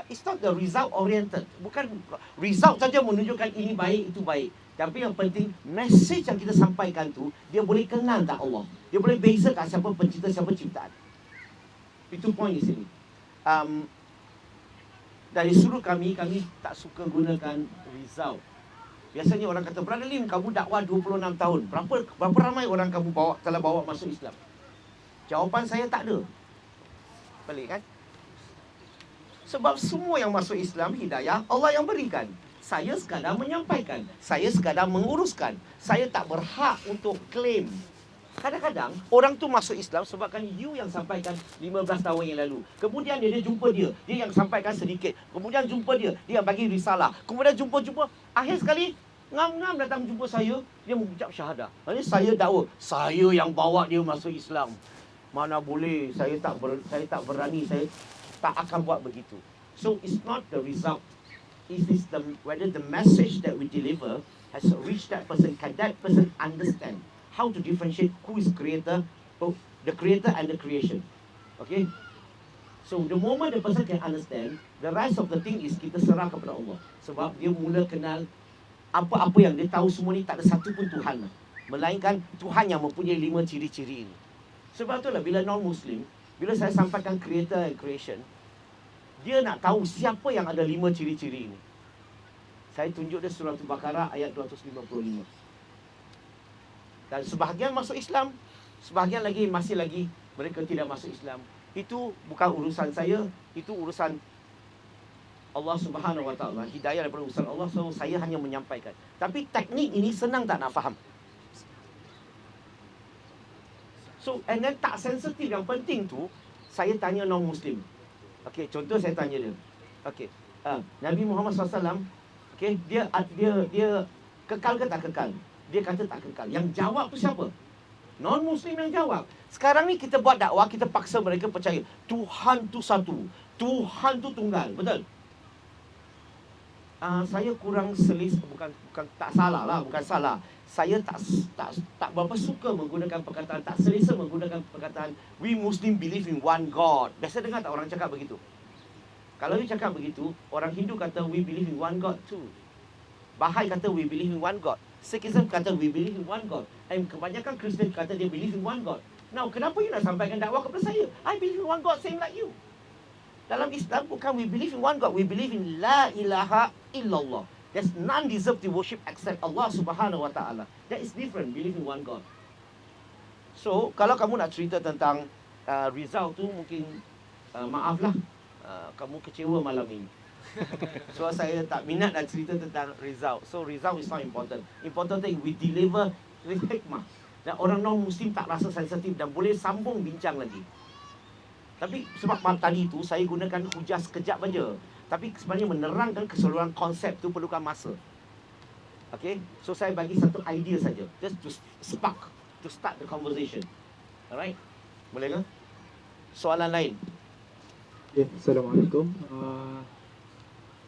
it's not the result oriented. Bukan result saja menunjukkan ini baik, itu baik. Tapi yang penting, message yang kita sampaikan tu, dia boleh kenal tak Allah. Dia boleh bezakan siapa pencipta, siapa ciptaan. Itu point di sini. Dari sudut kami tak suka gunakan result. Biasanya orang kata, Brother Lim, kamu dakwah 26 tahun. Berapa ramai orang kamu telah bawa masuk Islam? Jawapan saya tak ada. Pelik kan? Sebab semua yang masuk Islam, hidayah Allah yang berikan. Saya sekadar menyampaikan. Saya sekadar menguruskan. Saya tak berhak untuk claim. Kadang-kadang orang tu masuk Islam sebabkan you yang sampaikan 15 tahun yang lalu. Kemudian dia jumpa dia yang sampaikan sedikit. Kemudian jumpa dia yang bagi risalah. Kemudian jumpa. Akhir sekali ngam-ngam datang jumpa saya, dia mengucap syahadah. Ini saya dakwa, saya yang bawa dia masuk Islam. Mana boleh, saya tak berani, saya tak akan buat begitu. So it's not the result. It is whether the message that we deliver has reached that person. Can that person understand how to differentiate who is creator, the creator and the creation? Okay. So the moment the person can understand, the rest of the thing is kita serah kepada Allah. Sebab dia mula kenal apa-apa yang dia tahu semua ni tak ada satu pun Tuhan. Melainkan Tuhan yang mempunyai 5 ciri-ciri ini. Sebab itulah bila non-Muslim, bila saya sampaikan creator and creation, dia nak tahu siapa yang ada 5 ciri-ciri ini. Saya tunjuk dia surah Al-Baqarah ayat 255. Dan sebahagian masuk Islam, sebahagian masih lagi mereka tidak masuk Islam. Itu bukan urusan saya, itu urusan Allah Subhanahu Wa Taala. Hidayah daripada urusan Allah, so saya hanya menyampaikan. Tapi teknik ini senang tak nak faham? So, and then tak sensitif yang penting tu, saya tanya non-Muslim. Okey, contoh saya tanya dia. Okey, Nabi Muhammad SAW, okey, dia kekal ke tak kekal? Dia kata tak kekal. Yang jawab tu siapa? Non-Muslim yang jawab. Sekarang ni kita buat dakwah, kita paksa mereka percaya Tuhan tu satu, Tuhan tu tunggal. Betul? Saya kurang bukan tak salah lah, bukan salah. Saya tak berapa suka menggunakan perkataan, tak selesa menggunakan perkataan we Muslim believe in one God. Biasa dengar tak orang cakap begitu? Kalau you cakap begitu, orang Hindu kata we believe in one God too. Bahai kata we believe in one God. Sikhism kata we believe in one God. Dan kebanyakan Kristian kata dia believe in one God. Now, kenapa you nak sampaikan dakwah kepada saya? I believe in one God, same like you. Dalam Islam bukan we believe in one God, we believe in la ilaha illallah. There's none deserve to worship except Allah Subhanahu Wa Taala. That is different, believe in one God. So, kalau kamu nak cerita tentang result tu, mungkin maaflah, kamu kecewa malam ini. So, saya tak minat nak cerita tentang result. So, result is not important. Important thing, we deliver with hikmah. Dan orang non-Muslim tak rasa sensitif dan boleh sambung bincang lagi. Tapi sebab tadi tu saya gunakan hujah sekejap saja. Tapi sebenarnya menerangkan keseluruhan konsep tu perlukan masa. Okay, so saya bagi satu idea saja, just to spark, to start the conversation. Alright, boleh ke? Soalan lain?
Ya, Assalamualaikum.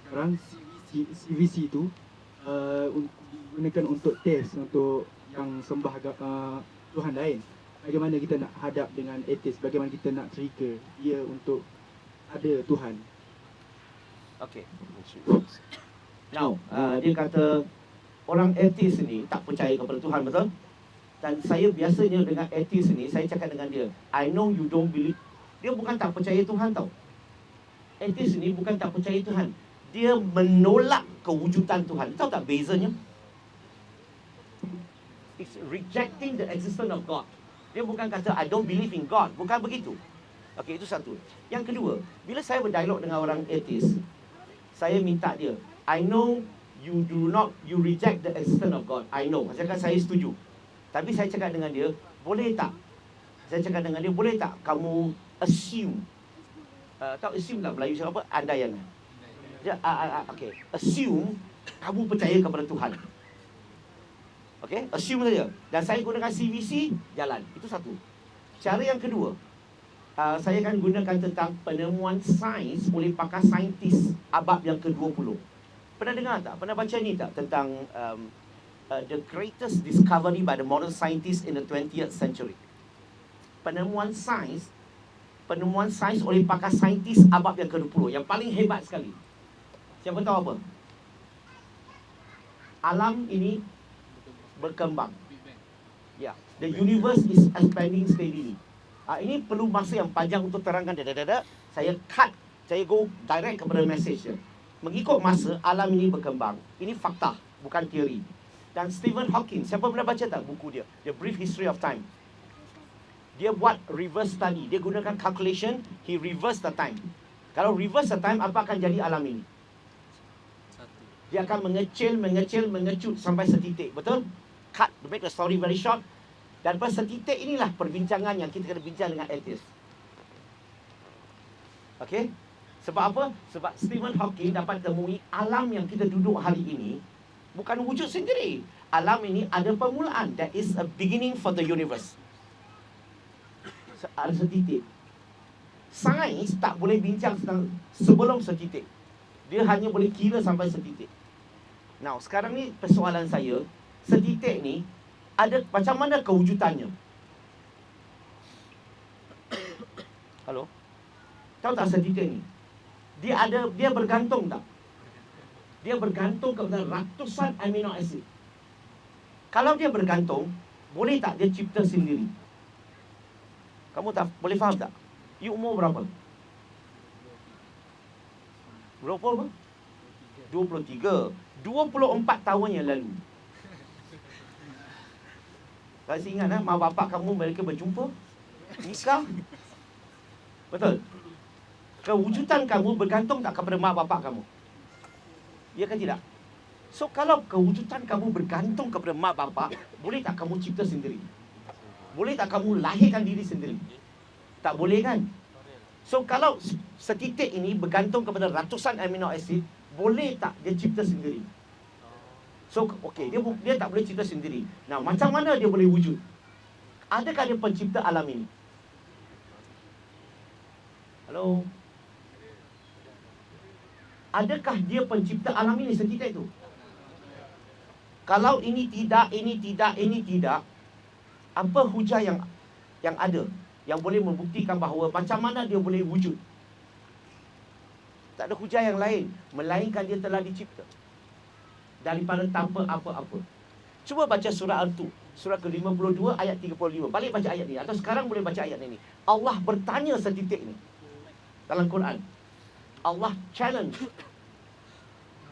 Sekarang CVC tu digunakan untuk test untuk yang sembah Tuhan lain. Bagaimana kita nak hadap dengan atheist? Bagaimana kita nak trigger dia untuk ada Tuhan?
Okay. Now, dia kata orang atheist ni tak percaya kepada Tuhan, betul? Dan saya biasanya dengan atheist ni, saya cakap dengan dia, I know you don't believe. Dia bukan tak percaya Tuhan tau. Atheist ni bukan tak percaya Tuhan. Dia menolak kewujudan Tuhan. Tahu tak bezanya? It's rejecting the existence of God. Dia bukan kata I don't believe in God. Bukan begitu. Okey, itu satu. Yang kedua, bila saya berdialog dengan orang atheist, saya minta dia, I know you reject the existence of God. I know. Saya cakap saya setuju. Tapi saya cakap dengan dia, boleh tak? Saya cakap dengan dia, boleh tak kamu assume? Tahu assume tak Melayu cakap apa? Andaian. Dia, okay. Assume kamu percaya kepada Tuhan. Okay, assume saja. Dan saya gunakan CVC, jalan. Itu satu. Cara yang kedua, saya akan gunakan tentang penemuan sains oleh pakar saintis abad yang ke-20. Pernah dengar tak? Pernah baca ni tak? Tentang the greatest discovery by the modern scientists in the 20th century. Penemuan sains oleh pakar saintis abad yang ke-20. Yang paling hebat sekali. Siapa tahu apa? Alam ini berkembang. Ya, the universe is expanding steadily. Ini perlu masa yang panjang untuk terangkan. Saya cut, saya go direct kepada message dia. Mengikut masa, alam ini berkembang. Ini fakta, bukan teori. Dan Stephen Hawking, siapa pernah baca tak buku dia? The Brief History of Time. Dia buat reverse study. Dia gunakan calculation, he reverse the time. Kalau reverse the time, apa akan jadi alam ini? Dia akan mengecut sampai setitik. Betul? Cut, to make the story very short. Dan pada setitik inilah perbincangan yang kita kena bincang dengan atheist. Okay? Sebab apa? Sebab Stephen Hawking dapat temui alam yang kita duduk hari ini bukan wujud sendiri. Alam ini ada permulaan. There is a beginning for the universe. Ada setitik. Sains tak boleh bincang sebelum setitik. Dia hanya boleh kira sampai setitik. Now, sekarang ni persoalan saya, setitik ni ada macam mana kewujudannya? Halo? Tahu tak setitik ni? Dia bergantung tak? Dia bergantung kepada ratusan amino acid. Kalau dia bergantung, boleh tak dia cipta sendiri? Kamu tak boleh faham tak? You umur berapa? Berapa apa? 23. 24 tahun yang lalu. Kalau ingat mak bapak kamu mereka berjumpa, nikah. Betul? Kewujudan kamu bergantung tak kepada mak bapak kamu? Ya kan tidak? So kalau kewujudan kamu bergantung kepada mak bapak, boleh tak kamu cipta sendiri? Boleh tak kamu lahirkan diri sendiri? Tak boleh kan? So kalau setitik ini bergantung kepada ratusan amino acid, boleh tak dia cipta sendiri? So okey, dia tak boleh cipta sendiri. Nah, macam mana dia boleh wujud? Adakah dia pencipta alam ini? Halo? Adakah dia pencipta alam ini setitik itu? Kalau ini tidak, apa hujah yang ada yang boleh membuktikan bahawa macam mana dia boleh wujud? Tak ada hujah yang lain melainkan dia telah dicipta daripada tanpa apa-apa. Cuba baca surah An-Tur, surah ke-52 ayat 35. Balik baca ayat ni atau sekarang boleh baca ayat ni. Allah bertanya setitik ni dalam Quran. Allah challenge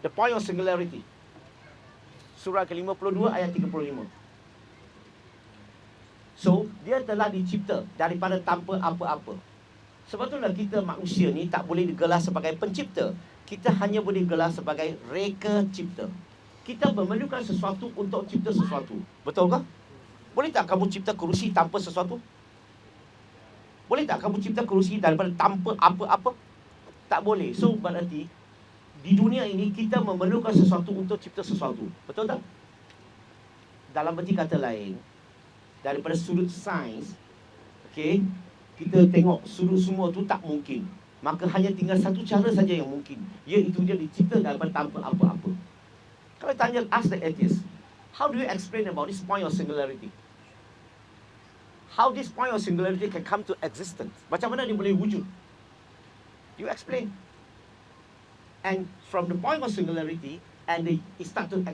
the point of singularity. Surah ke-52 ayat 35. So, dia telah dicipta daripada tanpa apa-apa. Sebab itulah kita manusia ni tak boleh digelar sebagai pencipta. Kita hanya boleh gelar sebagai reka cipta. Kita memerlukan sesuatu untuk cipta sesuatu. Betul ke? Boleh tak kamu cipta kerusi tanpa sesuatu? Boleh tak kamu cipta kerusi daripada tanpa apa-apa? Tak boleh. So, berarti di dunia ini kita memerlukan sesuatu untuk cipta sesuatu. Betul tak? Dalam berti kata lain, daripada sudut sains, okay, kita tengok sudut semua tu tak mungkin. Maka hanya tinggal satu cara saja yang mungkin, iaitu dia dicipta daripada tanpa apa-apa. Kalau tanya, ask the atheist, how do you explain about this point of singularity? How this point of singularity can come to existence? Macam mana dia boleh wujud? You explain. And from the point of singularity, and it started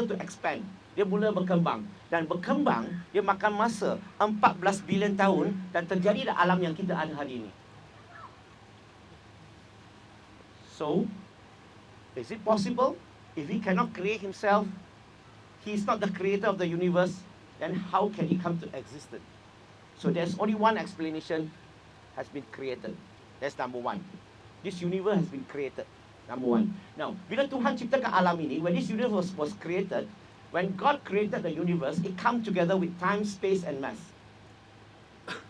to expand. Dia mula berkembang. Dan berkembang, dia makan masa 14 bilion tahun dan terjadi alam yang kita ada hari ini. So, is it possible? If he cannot create himself, he is not the creator of the universe, then how can he come to existence? So there's only one explanation has been created. That's number one. This universe has been created. Number one. Now, bila Tuhan ciptakan alam ini, when this universe was created, when God created the universe, it come together with time, space and mass.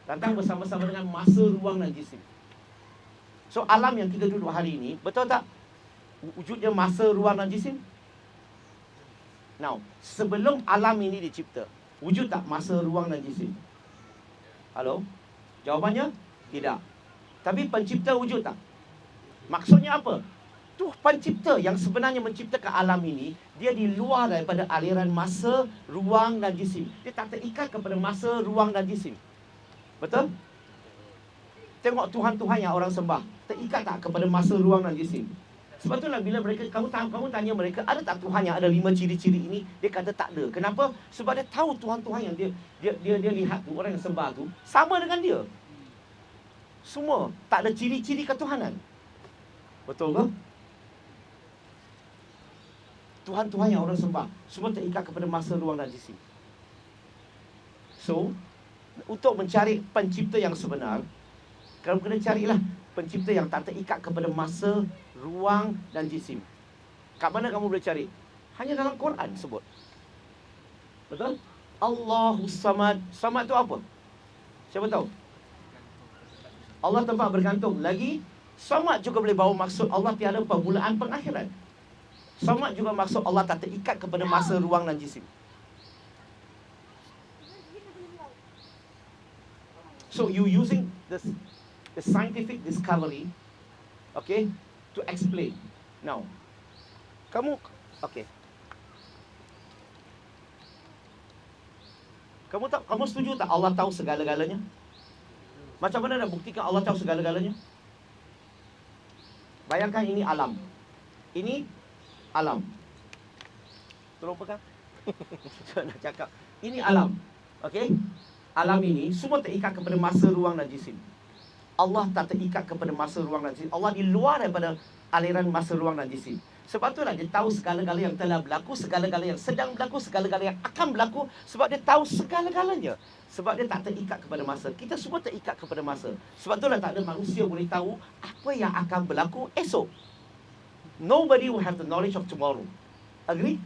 Datang bersama-sama dengan masa, ruang dan jisim. So, alam yang kita duduk hari ini, betul tak? Wujudnya masa, ruang dan jisim? Now, sebelum alam ini dicipta, wujud tak masa, ruang dan jisim? Halo? Jawapannya? Tidak. Tapi pencipta wujud tak? Maksudnya apa? Tu pencipta yang sebenarnya menciptakan alam ini, dia di luar daripada aliran masa, ruang dan jisim. Dia tak terikat kepada masa, ruang dan jisim. Betul? Tengok Tuhan-Tuhan yang orang sembah, terikat tak kepada masa, ruang dan jisim? Sebab itulah bila mereka kamu tanya mereka, ada tak Tuhan yang ada 5 ciri-ciri ini? Dia kata tak ada. Kenapa? Sebab dia tahu Tuhan-Tuhan yang dia lihat tu, orang yang sembah tu sama dengan dia. Semua tak ada ciri-ciri ketuhanan. Betul ke? Tuhan-Tuhan yang orang sembah semua terikat kepada masa, ruang dan jisim. So, untuk mencari pencipta yang sebenar, kamu kena carilah pencipta yang tak terikat kepada masa, ruang dan jisim. Kat mana kamu boleh cari? Hanya dalam Quran sebut. Betul? Allahus Samad. Samad tu apa? Siapa tahu? Allah tempat bergantung. Lagi, Samad juga boleh bawa maksud Allah tiada permulaan pengakhiran. Samad juga maksud Allah tak terikat kepada masa, ruang dan jisim. So you using the scientific discovery, okay, to explain. Now, okay. Kamu setuju tak Allah tahu segala-galanya? Macam mana nak buktikan Allah tahu segala-galanya? Bayangkan ini alam. Ini alam. Tolong pegang. Saya nak cakap. Ini alam. Okay? Alam ini semua terikat kepada masa, ruang dan jisim. Allah tak terikat kepada masa, ruang dan jisim. Allah di luar daripada aliran masa, ruang dan jisim. Sebab itulah dia tahu segala-gala yang telah berlaku, segala-gala yang sedang berlaku, segala-gala yang akan berlaku. Sebab dia tahu segala-galanya. Sebab dia tak terikat kepada masa. Kita semua terikat kepada masa. Sebab itulah tak ada manusia boleh tahu apa yang akan berlaku esok. Nobody will have the knowledge of tomorrow. Agree?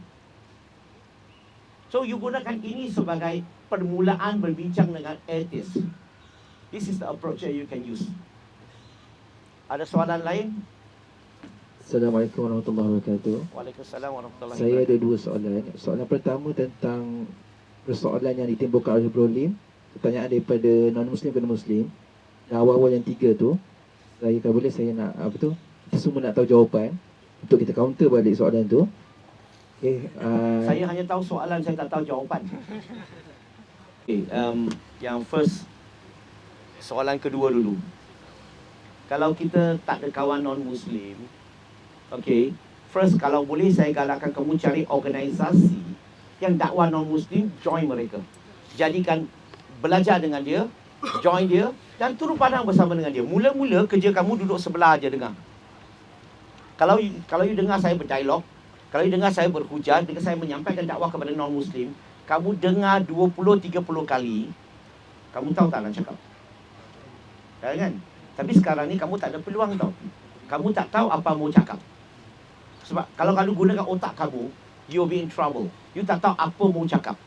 So you gunakan ini sebagai permulaan berbincang dengan atheist. This is the approach that you can use. Ada soalan lain?
Assalamualaikum warahmatullahi wabarakatuh.
Waalaikumsalam warahmatullahi
Saya
wabarakatuh.
ada dua soalan. Soalan pertama tentang persoalan yang ditimbulkan oleh Bro Lim. Pertanyaan daripada non-Muslim kepada Muslim. Dan awal-awal yang 3 tu, saya kalau boleh saya nak kita semua nak tahu jawapan untuk kita counter balik soalan tu. Okay,
Saya hanya tahu soalan, saya tak tahu jawapan. Okay, yang first, soalan kedua dulu. Kalau kita tak ada kawan non-Muslim, okay, first kalau boleh saya galakkan kamu cari organisasi yang dakwah non-Muslim, join mereka. Jadikan, belajar dengan dia, join dia dan turun padang bersama dengan dia. Mula-mula kerja kamu duduk sebelah aja dengar. Kalau you dengar saya berdialog, kalau you dengar saya berhujah, dengar saya menyampaikan dakwah kepada non-Muslim, kamu dengar 20-30 kali, kamu tahu tak nak cakap? Kan? Tapi sekarang ni kamu tak ada peluang tau. Kamu tak tahu apa mau cakap. Sebab kalau kamu gunakan otak kamu, you'll be in trouble. You tak tahu apa mau cakap.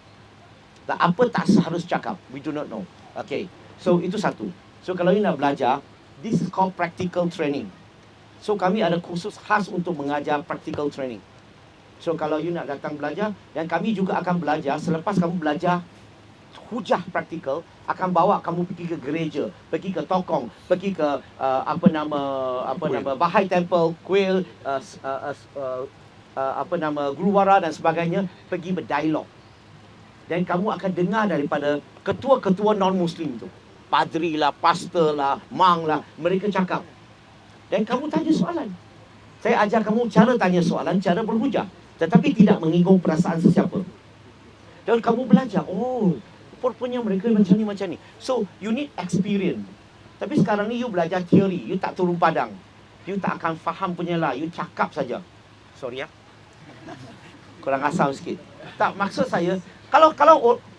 Dan apa tak harus cakap. We do not know. Okay. So itu satu. So kalau you nak belajar, this is called practical training. So kami ada kursus khas untuk mengajar practical training. So kalau you nak datang belajar, dan kami juga akan belajar selepas kamu belajar hujah praktikal, akan bawa kamu pergi ke gereja, pergi ke tokong, pergi ke Bahai Temple, kuil, Guluwara dan sebagainya, pergi berdialog. Dan kamu akan dengar daripada ketua-ketua non-Muslim tu, padri lah, pastor lah, mang lah, mereka cakap. Dan kamu tanya soalan. Saya ajar kamu cara tanya soalan, cara berhujah, tetapi tidak menyinggung perasaan sesiapa. Dan kamu belajar, oh, rupanya mereka macam ni. So, you need experience. Tapi sekarang ni you belajar teori, you tak turun padang. You tak akan faham punya lah, you cakap saja. Sorry ya. Kurang asam sikit. Tak, maksud saya, kalau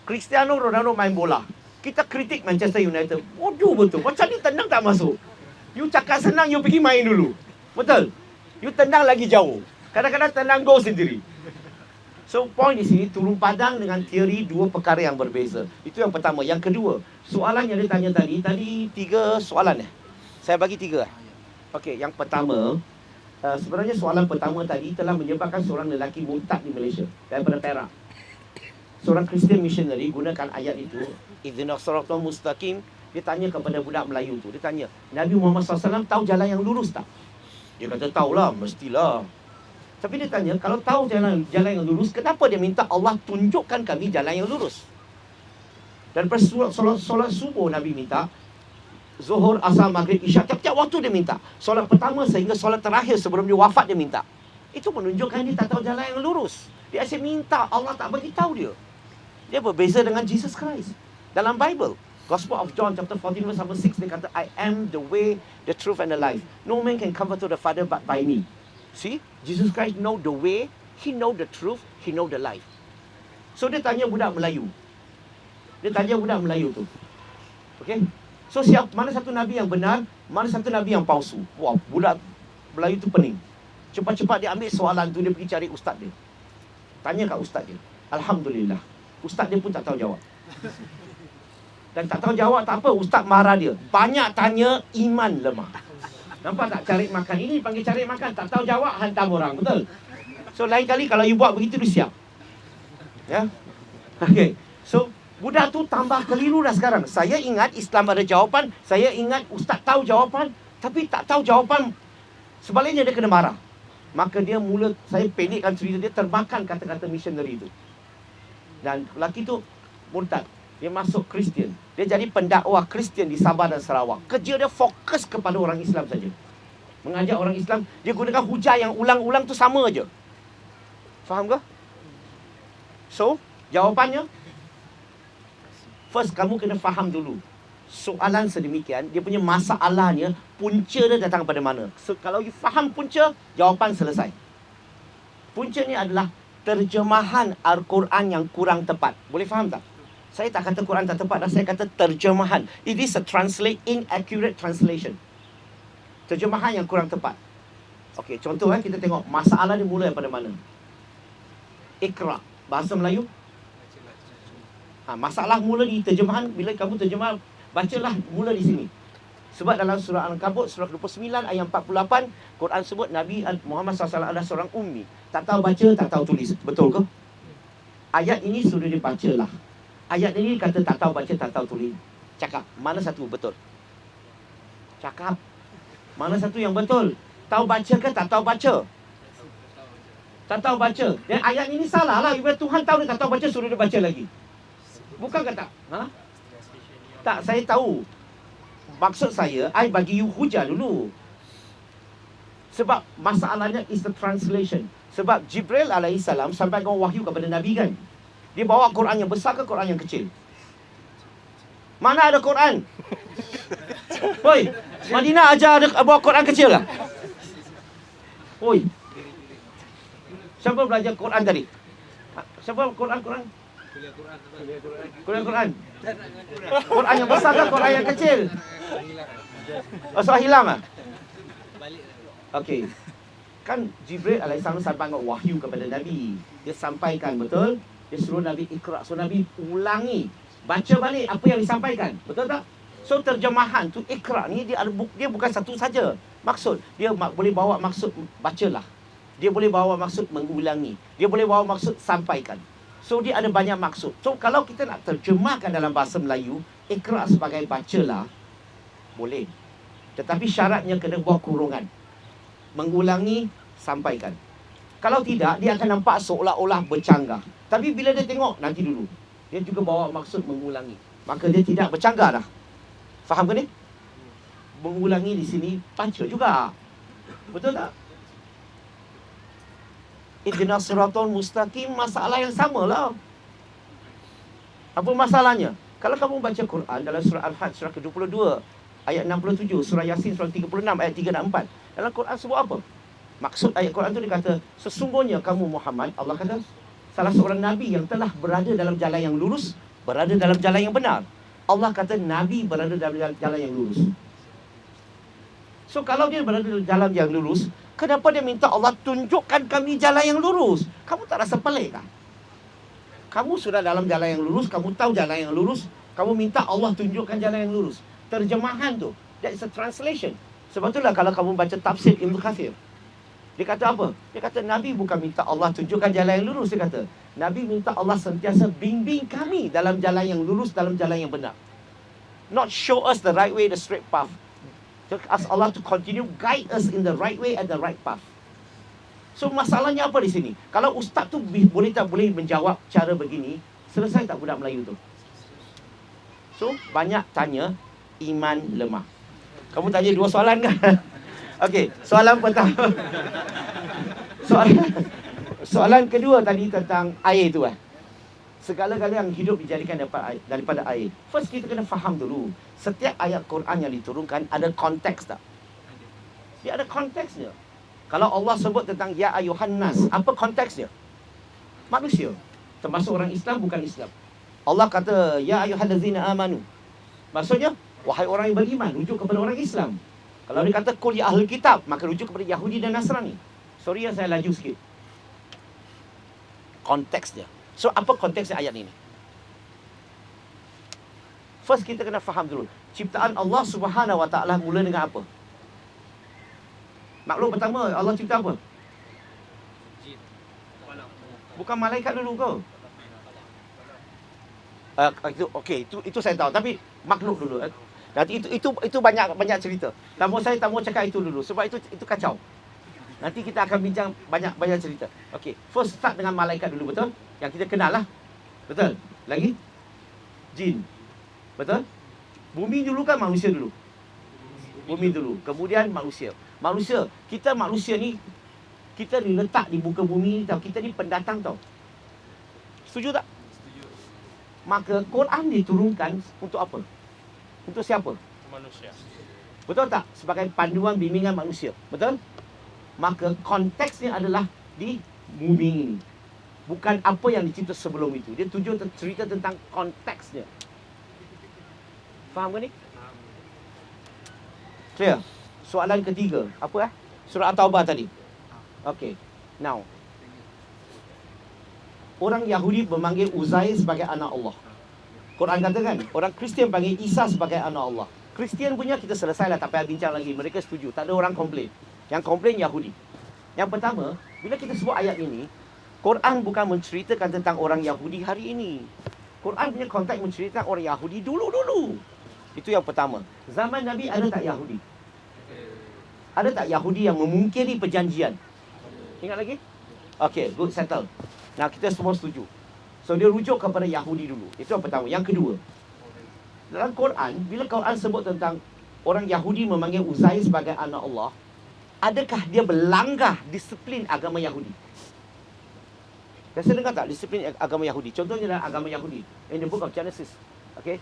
Cristiano Ronaldo main bola, kita kritik Manchester United. Waduh betul, macam ni tendang tak masuk. You cakap senang, you pergi main dulu. Betul? You tendang lagi jauh. Kadang-kadang tendang gol sendiri. So point di sini turun padang dengan teori dua perkara yang berbeza. Itu yang pertama. Yang kedua, soalan yang dia tanya tadi 3 soalan Saya bagi 3. Okey, yang pertama, sebenarnya soalan pertama tadi telah menyebabkan seorang lelaki murtad di Malaysia daripada Perak. Seorang Christian missionary gunakan ayat itu, Ihdinas siratal mustaqim. Dia tanya kepada budak Melayu tu. Dia tanya, Nabi Muhammad SAW tahu jalan yang lurus tak? Dia kata, tahulah, mestilah. Tapi dia tanya, kalau tahu jalan yang lurus, kenapa dia minta Allah tunjukkan kami jalan yang lurus? Dan pada solat subuh Nabi minta, Zuhur, Asar, Maghrib, Isya, tiap-tiap waktu dia minta. Solat pertama sehingga solat terakhir sebelum dia wafat dia minta. Itu menunjukkan dia tak tahu jalan yang lurus. Dia asyik minta, Allah tak bagi tahu dia. Dia berbeza dengan Jesus Christ. Dalam Bible, Gospel of John chapter 14 verse number 6, dia kata, I am the way, the truth and the life. No man can come to the Father but by me. See, Jesus Christ know the way, He know the truth, He know the life. So dia tanya budak Melayu. Tu. Okay? So mana satu Nabi yang benar, mana satu Nabi yang palsu? Wah, budak Melayu tu pening. Cepat-cepat dia ambil soalan tu, dia pergi cari ustaz dia. Tanya kat ustaz dia. Alhamdulillah, ustaz dia pun tak tahu jawab. Dan tak tahu jawab tak apa, ustaz marah dia. Banyak tanya, iman lemah. Nampak tak, cari makan. Ini panggil cari makan, tak tahu jawab, hantam orang, betul? So lain kali kalau you buat begitu, dia siap. Ya. Okay. So budak tu tambah keliru dah sekarang. Saya ingat Islam ada jawapan, saya ingat ustaz tahu jawapan, tapi tak tahu jawapan. Sebaliknya dia kena marah. Maka dia mula, saya pendekkan cerita dia, termakan kata-kata missionary tu. Dan lelaki tu murtad. Dia masuk Kristian. Dia jadi pendakwah Kristian di Sabah dan Sarawak. Kerja dia fokus kepada orang Islam saja. Mengajak orang Islam. Dia gunakan hujah yang ulang-ulang tu sama aja. Faham ke? So, jawapannya, first kamu kena faham dulu. Soalan sedemikian, dia punya masalahnya, punca dia datang pada mana. So, kalau you faham punca, jawapan selesai. Punca ni adalah terjemahan Al-Quran yang kurang tepat. Boleh faham tak? Saya tak kata Quran tak tepat, saya kata terjemahan. It is a inaccurate translation. Terjemahan yang kurang tepat. Okey, contoh kita tengok masalah dia mula daripada mana. Iqra, bahasa Melayu. Masalah mula di terjemahan, bila kamu terjemah, bacalah mula di sini. Sebab dalam surah Al-Ankabut, surah 29 ayat 48, Quran sebut Nabi Muhammad SAW adalah seorang ummi. Tak tahu baca, tak tahu tulis. Betul ke? Ayat ini sudah dibacalah. Ayat ini kata tak tahu baca, tak tahu tulis. Cakap, mana satu betul? Cakap, mana satu yang betul? Tahu baca ke tak tahu baca? Tak tahu baca. Dan ayat ini salah lah. Tuhan tahu dia tak tahu baca, suruh dia baca lagi. Bukan kata, tak, saya tahu. Maksud saya, I bagi you hujah dulu. Sebab masalahnya is the translation. Sebab Jibril alaihissalam sampaikan wahyu kepada Nabi kan. Dia bawa Quran yang besar ke Quran yang kecil? Mana ada Quran? Oi, Madinah ajar ada bawa Quran kecil lah. Oi, siapa belajar Quran tadi? Siapa Quran? Quran. Quran yang besar ke Quran yang kecil? Soal hilang ah? Okey. Kan Jibril alaihissalam sampaikan wahyu kepada Nabi. Dia sampaikan, betul? Dia suruh Nabi Iqra. So Nabi ulangi, baca balik apa yang disampaikan. Betul tak? So terjemahan tu Iqra ni dia bukan satu saja maksud. Dia boleh bawa maksud bacalah. Dia boleh bawa maksud mengulangi. Dia boleh bawa maksud sampaikan. So dia ada banyak maksud. So kalau kita nak terjemahkan dalam bahasa Melayu, Iqra sebagai bacalah, boleh. Tetapi syaratnya kena buat kurungan. Mengulangi, sampaikan. Kalau tidak, dia akan nampak seolah-olah bercanggah. Tapi bila dia tengok, nanti dulu, dia juga bawa maksud mengulangi. Maka dia tidak bercanggah dah. Faham ke ni? Mengulangi di sini, baca juga. Betul tak? Ihdinas siratal mustaqim, masalah yang sama lah. Apa masalahnya? Kalau kamu baca Quran dalam surah Al-Hajj, surah ke-22, ayat 67, surah Yasin, surah 36, ayat 3 dan 4. Dalam Quran sebut apa? Maksud ayat Quran tu dia kata, sesungguhnya kamu Muhammad, Allah kata, salah seorang Nabi yang telah berada dalam jalan yang lurus, berada dalam jalan yang benar. Allah kata Nabi berada dalam jalan yang lurus. So kalau dia berada dalam jalan yang lurus, kenapa dia minta Allah tunjukkan kami jalan yang lurus? Kamu tak rasa pelik kan? Kamu sudah dalam jalan yang lurus, kamu tahu jalan yang lurus, kamu minta Allah tunjukkan jalan yang lurus. Terjemahan tu, that is a translation. Sebab itulah kalau kamu baca tafsir Ibn Kathir, dia kata apa? Dia kata Nabi bukan minta Allah tunjukkan jalan yang lurus. Dia kata Nabi minta Allah sentiasa bimbing kami dalam jalan yang lurus, dalam jalan yang benar. Not show us the right way, the straight path. Ask Allah to continue guide us in the right way and the right path. So masalahnya apa di sini? Kalau ustaz tu boleh tak boleh menjawab cara begini, selesai tak budak Melayu tu? So banyak tanya, iman lemah. Kamu tanya 2 soalan kan? Okey, soalan pertama. Soalan kedua tadi tentang air tu kan. Segala-gala yang hidup dijadikan daripada air. First kita kena faham dulu, setiap ayat Quran yang diturunkan ada konteks tak? Dia ada konteksnya. Kalau Allah sebut tentang ya ayuhan nas, apa konteksnya? Manusia. Termasuk orang Islam bukan Islam. Allah kata ya ayyuhallazina amanu. Maksudnya wahai orang yang beriman, rujuk kepada orang Islam. Kalau dia kata qul ya ahlul kitab, maka rujuk kepada Yahudi dan Nasrani. Sorry saya laju sikit. Konteksnya. So apa konteksnya ayat ini? First kita kena faham dulu. Ciptaan Allah Subhanahu wa taala mula dengan apa? Makhluk pertama Allah cipta apa? Bukan malaikat dulu ke? Itu saya tahu, tapi makhluk dulu. Nanti itu banyak cerita. Saya tak mau cakap itu dulu sebab itu kacau. Nanti kita akan bincang banyak cerita. Okey, first start dengan malaikat dulu, betul? Yang kita kenal lah. Betul? Lagi? Jin. Betul? Bumi dulu kan manusia dulu. Bumi dulu, kemudian manusia. Kita manusia ni, kita diletak di muka bumi ni tau. Kita ni pendatang tau. Setuju tak?
Setuju.
Maka Quran diturunkan untuk apa? Untuk siapa?
Manusia.
Betul tak? Sebagai panduan bimbingan manusia. Betul? Maka konteksnya adalah di bumi ini. Bukan apa yang dicipta sebelum itu. Dia tujuan cerita tentang konteksnya. Faham ke ni? Clear? Soalan ketiga. Apa Surah At-Taubah tadi. Okay. Now. Orang Yahudi memanggil Uzair sebagai anak Allah. Quran kata kan? Orang Kristian panggil Isa sebagai anak Allah. Kristian punya kita selesailah, tak payah bincang lagi. Mereka setuju. Tak ada orang komplain. Yang komplain Yahudi. Yang pertama, bila kita sebut ayat ini, Quran bukan menceritakan tentang orang Yahudi hari ini. Quran punya konteks menceritakan orang Yahudi dulu-dulu. Itu yang pertama. Zaman Nabi ada tak Yahudi? Ada tak Yahudi yang memungkiri perjanjian? Ingat lagi? Okay, good, settle. Nah, kita semua setuju. So, dia rujuk kepada Yahudi dulu. Itu yang pertama. Yang kedua, dalam Quran, bila Quran sebut tentang orang Yahudi memanggil Uzair sebagai anak Allah, adakah dia melanggar disiplin agama Yahudi? Biasa dengar tak disiplin agama Yahudi? Contohnya dalam agama Yahudi, in the book of Genesis, okay,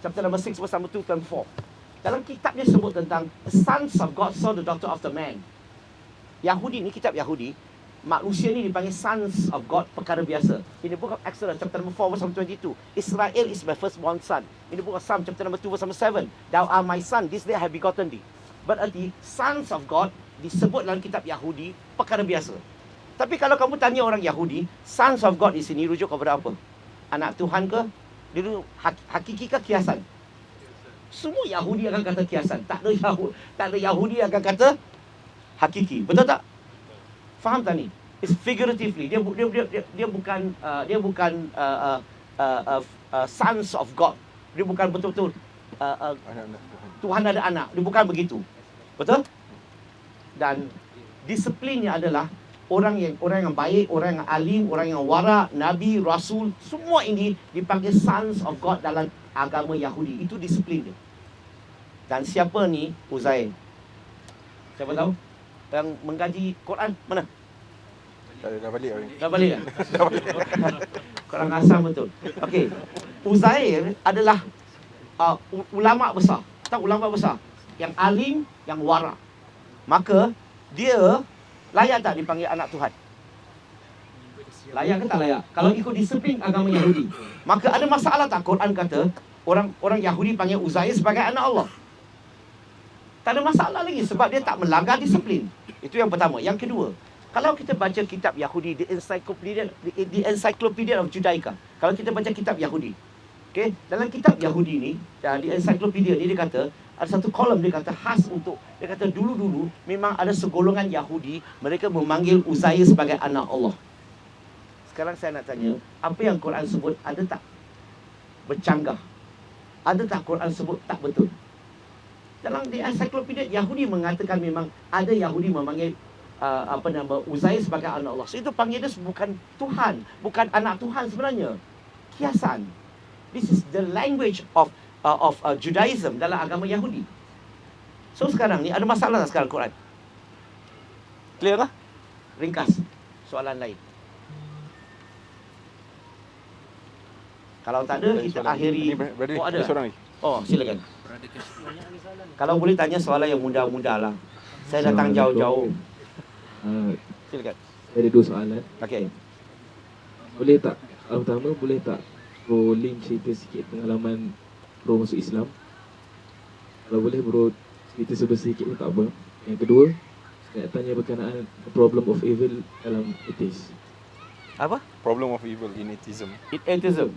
chapter number 6, verse number 2 and 4. Dalam kitabnya sebut tentang the sons of God saw the daughter of the man. Yahudi ni, kitab Yahudi, manusia ni dipanggil sons of God, perkara biasa. In the book of Exodus, chapter number 4, verse number 22, Israel is my firstborn son. In the book of Psalm, chapter number 2, verse number 7, thou art my son, this day I have begotten thee. Berarti, sons of God disebut dalam kitab Yahudi, perkara biasa. Tapi kalau kamu tanya orang Yahudi, sons of God di sini rujuk kepada apa? Anak Tuhan ke? Dia hakiki ke kiasan? Semua Yahudi akan kata kiasan. Tak ada Yahudi akan kata hakiki. Betul tak? Faham tak ni? It's figuratively. Dia bukan sons of God. Dia bukan betul-betul
Anak-anak Tuhan.
Tuhan ada anak. Dia bukan begitu. Betul? Dan disiplinnya adalah orang yang baik, orang yang alim, orang yang wara, nabi, rasul, semua ini dipanggil sons of God dalam agama Yahudi. Itu disiplin dia. Dan siapa ni Uzair? Siapa tahu? Yang mengkaji Quran mana?
Tak ada, dah balik hari ni.
Dah balik kan? Korang asam betul. Okey. Uzair adalah ulama besar. Tahu ulama besar? Yang alim, yang wara. Maka dia layak tak dipanggil anak Tuhan? Layak ke tak layak? Kalau ikut disiplin agama Yahudi, maka ada masalah tak Quran kata orang Yahudi panggil Uzair sebagai anak Allah? Tak ada masalah lagi sebab dia tak melanggar disiplin. Itu yang pertama. Yang kedua, kalau kita baca kitab Yahudi, The Encyclopedia of Judaica. Kalau kita baca kitab Yahudi, okay, dalam kitab Yahudi ni, di encyclopedia ni dia kata, ada satu kolom dia kata khas untuk, dia kata dulu-dulu memang ada segolongan Yahudi, mereka memanggil Uzair sebagai anak Allah. Sekarang saya nak tanya, apa yang Quran sebut ada tak bercanggah? Ada tak Quran sebut tak betul? Dalam di encyclopedia Yahudi mengatakan memang ada Yahudi memanggil Uzair sebagai anak Allah. So itu panggil dia bukan Tuhan, bukan anak Tuhan sebenarnya. Kiasan. This is the language of Judaism dalam agama Yahudi. So sekarang ni ada masalah tak sekarang Quran? Clear lah? Ringkas. Soalan lain. Kalau tak ada, kita akhiri.
Brother,
Oh, ada?
seorang lagi.
Oh, silakan.
Berada ke
Kalau boleh tanya soalan yang mudah-mudah lah. Saya datang jauh-jauh. Silakan.
Saya ada 2 soalan.
Okey.
Boleh tak, pertama boleh tak Bro Lim cerita sikit pengalaman Bro masuk Islam? Kalau boleh Bro cerita sedikit pun tak apa. Yang kedua, saya nak tanya berkenaan the problem of evil dalam atheist.
Apa?
Problem of evil in atheism.
Atheism.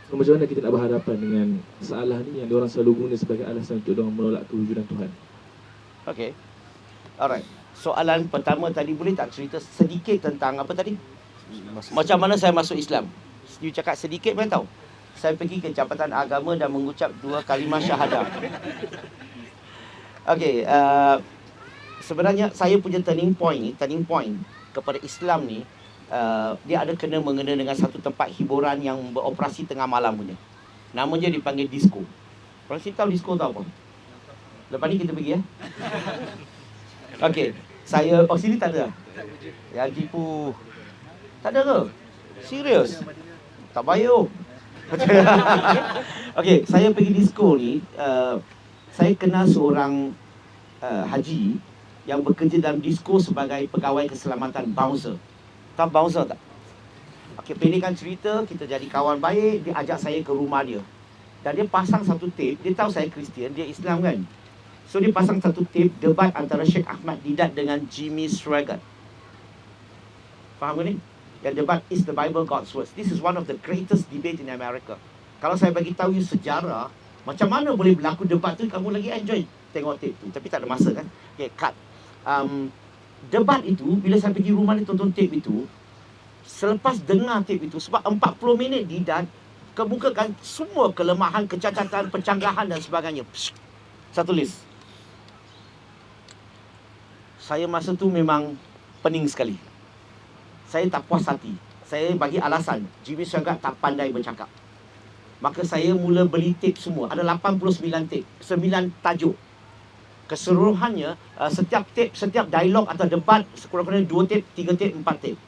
So macam mana kita nak berhadapan dengan masalah ni yang diorang selalu guna sebagai alasan untuk diorang menolak kewujudan Tuhan?
Okey. Alright. Soalan pertama tadi, boleh tak cerita sedikit tentang apa tadi? Macam mana saya masuk Islam? You cakap sedikit boleh tahu? Saya pergi ke Jabatan Agama dan mengucap 2 kalimah syahadah. Okey, sebenarnya saya punya turning point kepada Islam ni, dia ada mengena dengan satu tempat hiburan yang beroperasi tengah malam punya. Namanya dipanggil disco. Korang sini tahu disco tu apa? Lepas ni kita pergi ya. Okey, saya sini tak ada. Yang tipu. Tak ada ke? Serius? Tak bayar. Okey, saya pergi disco ni, saya kenal seorang haji yang bekerja dalam disco sebagai pegawai keselamatan bouncer. Tahu bouncer tak? Okey, pendekkan cerita, kita jadi kawan baik, dia ajak saya ke rumah dia. Dan dia pasang satu tape, dia tahu saya Kristian, dia Islam kan. So dia pasang satu tape debat antara Sheikh Ahmad Didat dengan Jimmy Swaggart. Faham ke ni? Yang debat, is the Bible God's words? This is one of the greatest debate in America. Kalau saya bagi tahu you sejarah, macam mana boleh berlaku debat tu, kamu lagi enjoy tengok tape tu. Tapi tak ada masa kan? Okay, cut. Debat itu, bila saya pergi rumah ni tonton tape itu, selepas dengar tape itu, sebab 40 minit Didat kemukakan semua kelemahan, kecacatan, pencanggahan dan sebagainya. Satu list. Saya masa tu memang pening sekali. Saya tak puas hati. Saya bagi alasan, Jimmy Swaggart tak pandai bercakap. Maka saya mula beli tape semua. Ada 89 tape, 9 tajuk. Keseluruhannya, setiap tape, setiap dialog atau debat, sekurang-kurangnya 2 tape, 3 tape, 4 tape.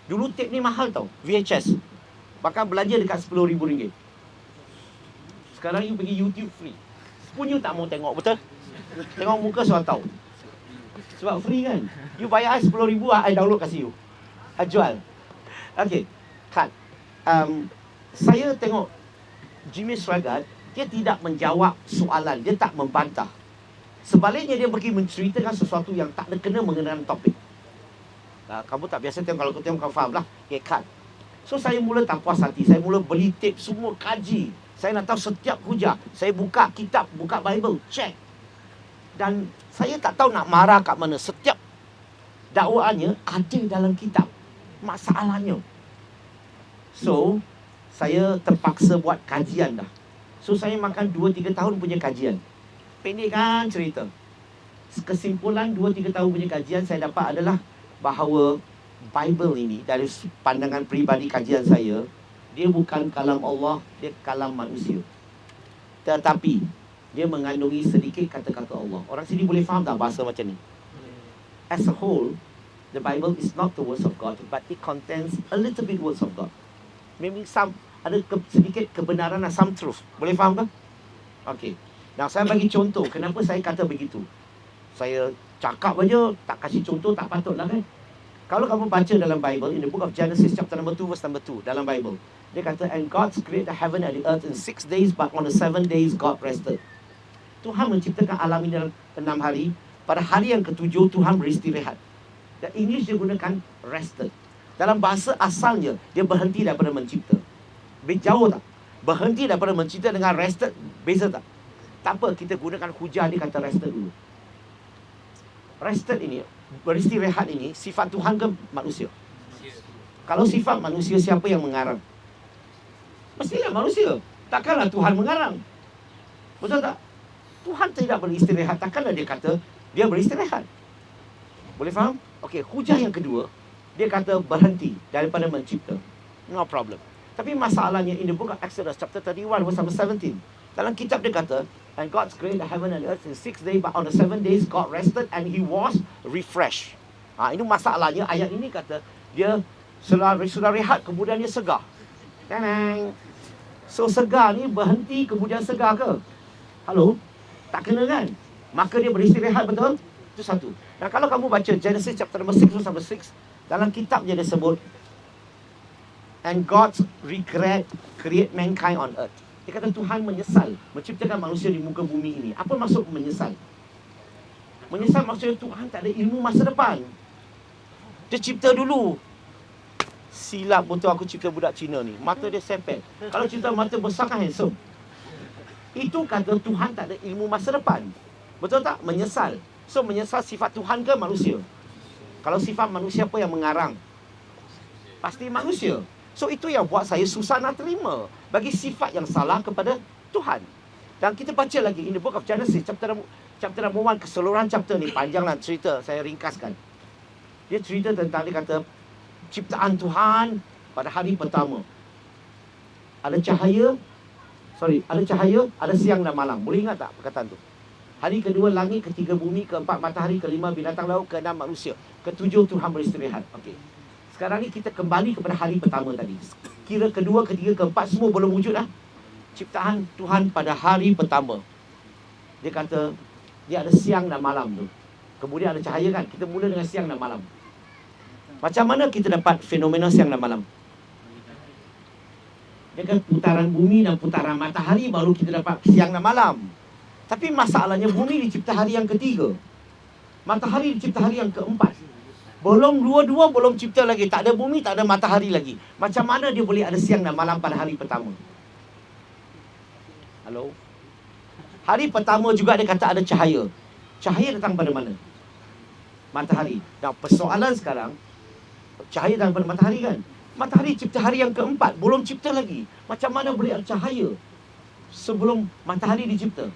Dulu tape ni mahal tau, VHS. Bahkan belanja dekat RM10,000. Sekarang you pergi YouTube free. Pun you tak mau tengok, betul? Tengok muka soal tahu. Sebab free kan. You bayar RM10,000, I download kasih you. Jual. Okay, cut. Saya tengok Jimmy Swaggart, dia tidak menjawab soalan, dia tak membantah. Sebaliknya dia pergi menceritakan sesuatu yang tak ada kena mengenai topik. Kamu tak biasa tengok, kalau kau tengok kau faham lah. Okay, cut. So saya mula tak puas hati, saya mula beli tape semua, kaji. Saya nak tahu setiap hujah. Saya buka kitab, buka Bible, check. Dan saya tak tahu nak marah kat mana. Setiap dakwaannya ada dalam kitab. Masalahnya. So, saya terpaksa buat kajian dah. So, saya makan 2-3 tahun punya kajian. Pendekkan cerita. Kesimpulan 2-3 tahun punya kajian saya dapat adalah bahawa Bible ini dari pandangan peribadi kajian saya, dia bukan kalam Allah, dia kalam manusia. Tetapi dia mengandungi sedikit kata-kata Allah. Orang sini boleh faham tak bahasa macam ni? As a whole, the Bible is not the words of God, but it contains a little bit words of God. Maybe ada sedikit kebenaran dan some truth. Boleh faham tak? Okey. Nah, saya bagi contoh kenapa saya kata begitu. Saya cakap aja, tak kasih contoh tak patutlah kan? Kalau kamu baca dalam Bible, in the book of Genesis chapter number 2 verse number 2 dalam Bible, dia kata, and God created the heaven and the earth in 6 days, but on the 7 days God rested. Tuhan menciptakan alam ini dalam 6 hari. Pada hari yang ke-7 Tuhan beristirahat. Dan English dia gunakan rested. Dalam bahasa asalnya dia berhenti daripada mencipta. Jauh tak? Berhenti daripada mencipta dengan rested beza tak? Tak apa, kita gunakan hujah dia kata rested dulu. Rested ini, beristirahat ini sifat Tuhan ke manusia? Kalau sifat manusia, siapa yang mengarang? Mestilah manusia. Takkanlah Tuhan mengarang. Betul tak? Tuhan tidak beristirahat. Takkanlah dia kata dia beristirahat. Boleh faham? Okey, hujah yang kedua, dia kata berhenti daripada mencipta. No problem. Tapi masalahnya in the book of Exodus chapter 31 verse number 17. Dalam kitab dia kata, and God created the heaven and earth in 6 days, but on the 7 days God rested and He was refreshed. Ini masalahnya. Ayat ini kata dia sudah rehat kemudian dia segar. Tenang. So segar ni berhenti kemudian segar ke? Halo? Tak kena kan? Maka dia beristirahat, betul? Itu satu. Dan kalau kamu baca Genesis chapter number 6 verse number 6, dalam kitabnya dia sebut, and God regret create mankind on earth. Dia kata Tuhan menyesal menciptakan manusia di muka bumi ini. Apa maksud menyesal? Menyesal maksudnya Tuhan tak ada ilmu masa depan. Dia cipta dulu. Silap betul aku cipta budak Cina ni. Mata dia sempel. Kalau cipta mata besar kan handsome. Itu kata Tuhan tak ada ilmu masa depan. Betul tak? Menyesal. So menyesal sifat Tuhan ke manusia? Kalau sifat manusia, apa yang mengarang? Pasti manusia. So itu yang buat saya susah nak terima. Bagi sifat yang salah kepada Tuhan. Dan kita baca lagi in the book of Genesis chapter number 1, keseluruhan chapter ni panjanglah cerita, saya ringkaskan. Dia cerita tentang, dia kata ciptaan Tuhan pada hari pertama. Ada cahaya, ada siang dan malam. Boleh ingat tak perkataan tu? Hari kedua langit, ketiga bumi, keempat matahari, kelima binatang laut, keenam manusia, ketujuh Tuhan beristirahat. Okey. Sekarang ni kita kembali kepada hari pertama tadi. Kira kedua, ketiga, keempat semua belum wujud dah. Ciptaan Tuhan pada hari pertama. Dia kata dia ada siang dan malam tu. Kemudian ada cahaya kan. Kita mula dengan siang dan malam. Macam mana kita dapat fenomena siang dan malam? Dia kata putaran bumi dan putaran matahari baru kita dapat siang dan malam. Tapi masalahnya bumi dicipta hari yang ketiga. Matahari dicipta hari yang keempat. Belum dua-dua belum cipta lagi. Tak ada bumi, tak ada matahari lagi. Macam mana dia boleh ada siang dan malam pada hari pertama? Halo? Hari pertama juga dia kata ada cahaya. Cahaya datang pada mana? Matahari. Dan persoalan sekarang, cahaya datang pada matahari kan? Matahari cipta hari yang keempat. Belum cipta lagi. Macam mana boleh ada cahaya sebelum matahari dicipta?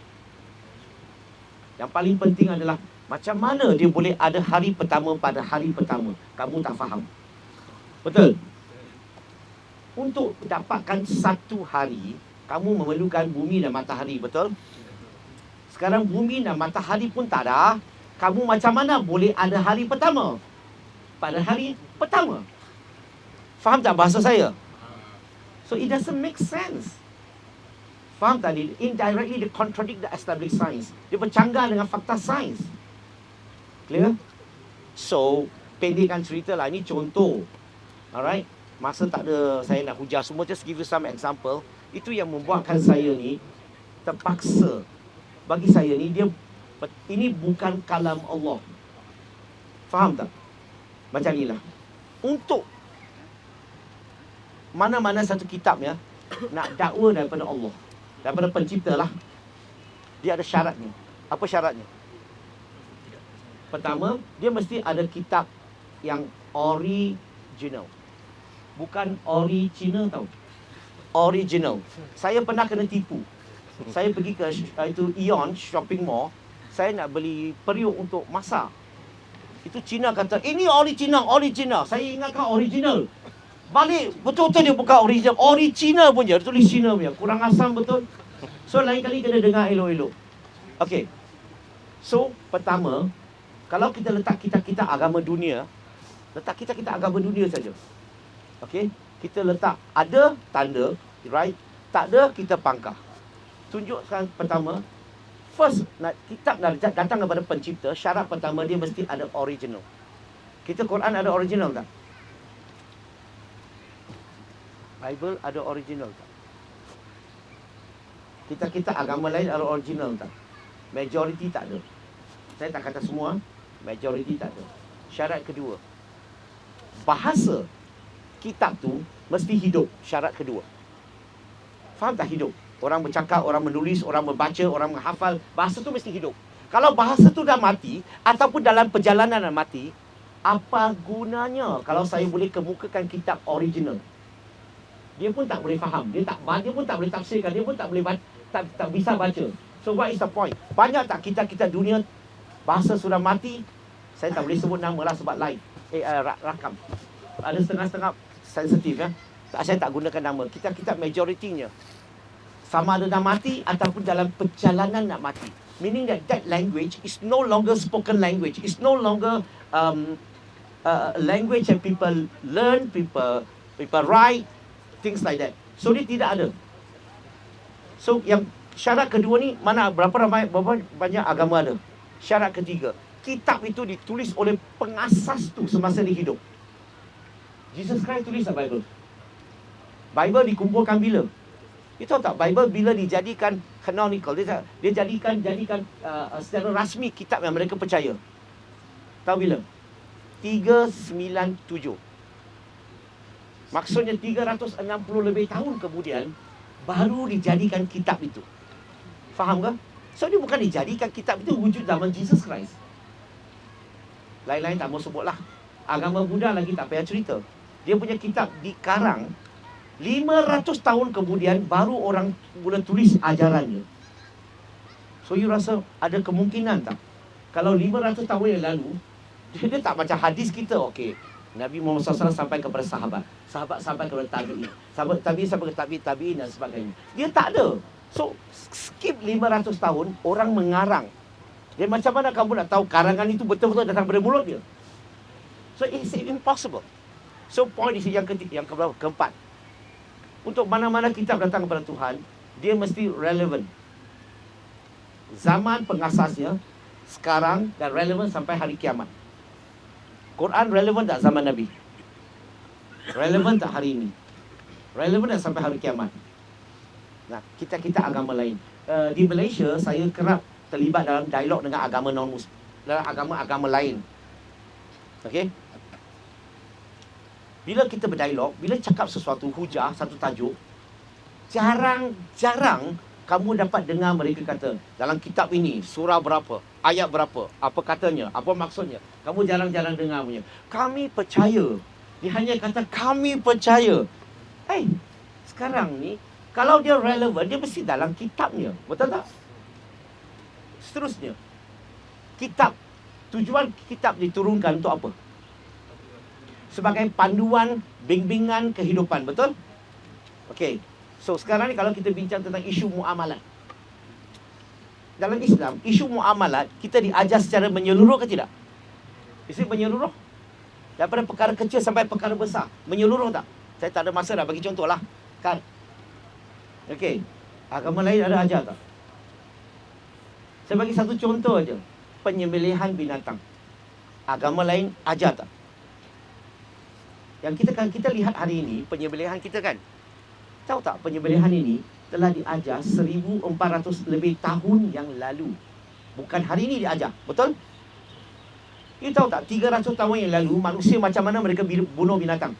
Yang paling penting adalah macam mana dia boleh ada hari pertama pada hari pertama? Kamu tak faham. Betul? Untuk dapatkan satu hari, kamu memerlukan bumi dan matahari, betul? Sekarang bumi dan matahari pun tak ada. Kamu macam mana boleh ada hari pertama? Pada hari pertama. Faham tak bahasa saya? So it doesn't make sense. Faham tak? Indirectly they contradict the established science. Dia bercanggah dengan fakta sains. Clear? So, pendekkan cerita lah. Ini contoh. Alright? Masa tak ada saya nak hujah semua. Just give you some example. Itu yang membuatkan saya ni terpaksa. Bagi saya ni, ini bukan kalam Allah. Faham tak? Macam inilah. Untuk mana-mana satu kitab ya, nak dakwa daripada Allah, daripada pencipta lah, dia ada syaratnya. Apa syaratnya? Pertama, dia mesti ada kitab yang original. Bukan original tau. Original. Saya pernah kena tipu. Saya pergi ke itu Ion shopping mall. Saya nak beli periuk untuk masak. Itu Cina kata, ini original. Saya ingatkan original. Balik, betul-betul dia bukan original. Original pun je, dia tulis Cina punya. Kurang asam betul. So, lain kali kena dengar elok-elok. Okay. So, pertama, kalau kita letak kitab-kitab agama dunia, letak kitab-kitab agama dunia saja. Okay. Kita letak ada tanda, right? Tak ada, kita pangkah. Tunjukkan pertama, first, kitab datang daripada pencipta. Syarat pertama, dia mesti ada original. Kita Quran ada original tak? Bible ada original tak? Kita agama lain ada original tak? Majority tak ada. Saya tak kata semua, majority tak ada. Syarat kedua, bahasa kitab tu mesti hidup. Syarat kedua. Faham tak hidup? Orang bercakap, orang menulis, orang membaca, orang menghafal, bahasa tu mesti hidup. Kalau bahasa tu dah mati ataupun dalam perjalanan dah mati, apa gunanya kalau saya boleh kemukakan kitab original? Dia pun tak boleh faham, dia pun tak boleh tafsirkan, dia pun tak boleh tak bisa baca. So what is the point? Banyak tak kitab-kitab dunia bahasa sudah mati, saya tak boleh sebut nama lah sebab live, rakam. Ada setengah-setengah sensitif ya. Saya tak gunakan nama. Kitab-kitab majoritinya sama ada dah mati ataupun dalam perjalanan nak mati. Meaning that language is no longer spoken language. It's no longer language that people learn, people write, things like that. So dia tidak ada. So yang syarat kedua ni berapa banyak agama ada. Syarat ketiga, kitab itu ditulis oleh pengasas tu semasa dia hidup. Jesus Christ tulis Bible. Bible dikumpulkan bila? Itu tahu tak, Bible bila dijadikan canonical, dia jadikan secara rasmi kitab yang mereka percaya. Tahu bila? 397. Maksudnya 360 lebih tahun kemudian baru dijadikan kitab itu. Faham ke? So dia bukan dijadikan kitab itu wujud zaman Jesus Christ. Lain-lain tak mau sebutlah. Agama Buddha lagi tak payah cerita. Dia punya kitab dikarang 500 tahun kemudian baru orang mula tulis ajarannya. So you rasa ada kemungkinan tak? Kalau 500 tahun yang lalu, dia tak macam hadis kita, okey. Nabi Muhammad SAW sampai kepada sahabat sampai kepada tabi'in, sahabat tabi'in sampai ke tabi'in dan sebagainya. Dia tak ada. So skip 500 tahun, orang mengarang. Dan macam mana kamu nak tahu karangan itu betul-betul datang dari mulut dia? So it's impossible. So point di sini yang keempat. Untuk mana-mana kitab datang kepada Tuhan, dia mesti relevan. Zaman pengasasnya, sekarang, dan relevan sampai hari kiamat. Quran relevan tak zaman Nabi? Relevan tak hari ini? Relevan tak sampai hari kiamat? Nah, kita agama lain. Di Malaysia, saya kerap terlibat dalam dialog dengan agama non-Muslim, dalam agama-agama lain. Okey? Bila kita berdialog, bila cakap sesuatu hujah, satu tajuk, jarang kamu dapat dengar mereka kata, dalam kitab ini, surah berapa, ayat berapa, apa katanya, apa maksudnya. Kamu jarang-jarang dengar punya. Kami percaya. Dia hanya kata, kami percaya. Sekarang ni, kalau dia relevan, dia mesti dalam kitabnya. Betul tak? Seterusnya, kitab, tujuan kitab diturunkan untuk apa? Sebagai panduan, bimbingan kehidupan, betul? Okey. So sekarang ni kalau kita bincang tentang isu muamalat. Dalam Islam, isu muamalat kita diajar secara menyeluruh ke tidak? Isu menyeluruh? Daripada perkara kecil sampai perkara besar, menyeluruh tak? Saya tak ada masa dah bagi contoh lah. Kan? Okey. Agama lain ada ajar tak? Saya bagi satu contoh aja. Penyembelihan binatang. Agama lain ajar tak? Yang kita lihat hari ini, penyembelihan kita kan. Tahu tak, penyembelihan ini telah diajar 1400 lebih tahun yang lalu. Bukan hari ini diajar, betul? You tahu tak, 300 tahun yang lalu, manusia macam mana mereka bunuh binatang?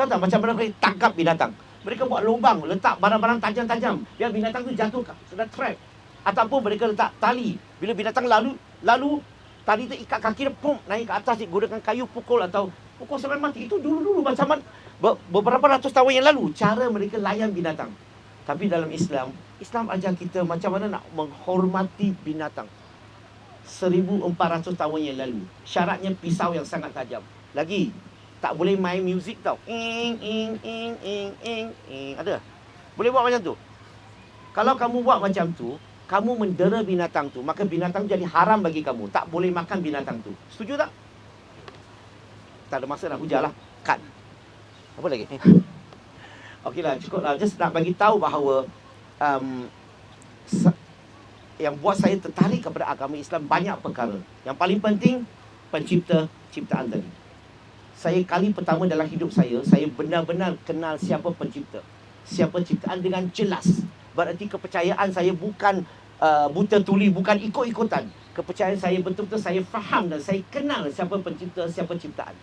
Tahu tak, macam mana mereka tangkap binatang? Mereka buat lubang, letak barang-barang tajam-tajam, biar binatang tu jatuh, sudah trap. Ataupun mereka letak tali. Bila binatang lalu tali tu ikat kaki dia, pum, naik ke atas, gunakan kayu pukul atau pukul sampai mati. Itu dulu-dulu macam mana beberapa ratus tahun yang lalu cara mereka layan binatang. Tapi dalam Islam ajar kita macam mana nak menghormati binatang. 1400 tahun yang lalu. Syaratnya pisau yang sangat tajam. Lagi tak boleh main muzik tau. Ada? Boleh buat macam tu? Kalau kamu buat macam tu, kamu mendera binatang tu, maka binatang jadi haram bagi kamu. Tak boleh makan binatang tu. Setuju tak? Tak ada masa nak hujah lah. Cut. Apa lagi? Okeylah, cukup lah. Just nak bagi tahu bahawa yang buat saya tertarik kepada agama Islam banyak perkara. Yang paling penting, pencipta ciptaan tadi. Saya kali pertama dalam hidup saya benar-benar kenal siapa pencipta, siapa ciptaan dengan jelas. Berarti kepercayaan saya bukan buta tuli, bukan ikut-ikutan. Kepercayaan saya betul-betul saya faham dan saya kenal siapa pencipta, siapa ciptaan.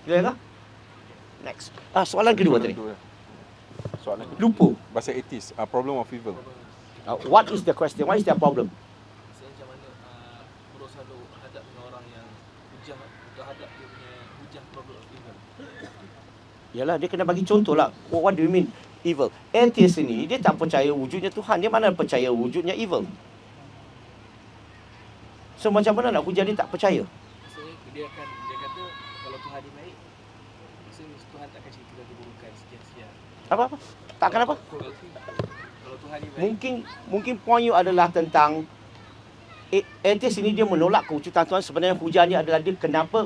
Clear tak? Next. Soalan kedua tadi.
Soalan kedua.
Lupa.
Bahasa atheist, problem of evil.
What is the question? What is their problem?
Saya macam mana berusaha untuk hadap dengan orang yang hujah untuk hadap dia punya hujah problem of evil.
Yalah, dia kena bagi contoh lah. What do you mean evil? Atheist ni, dia tak percaya wujudnya Tuhan. Dia mana percaya wujudnya evil? So macam mana nak hujah dia tak percaya?
Maksudnya dia kata kalau Tuhan dia baik, maksudnya Tuhan tak akan cerita keburukan sekian-sekian.
Apa? Takkan apa?
Kalau Tuhan dia baik,
Mungkin point you adalah tentang atheist ini dia menolak kewujudan Tuhan. Sebenarnya hujahnya adalah dia kenapa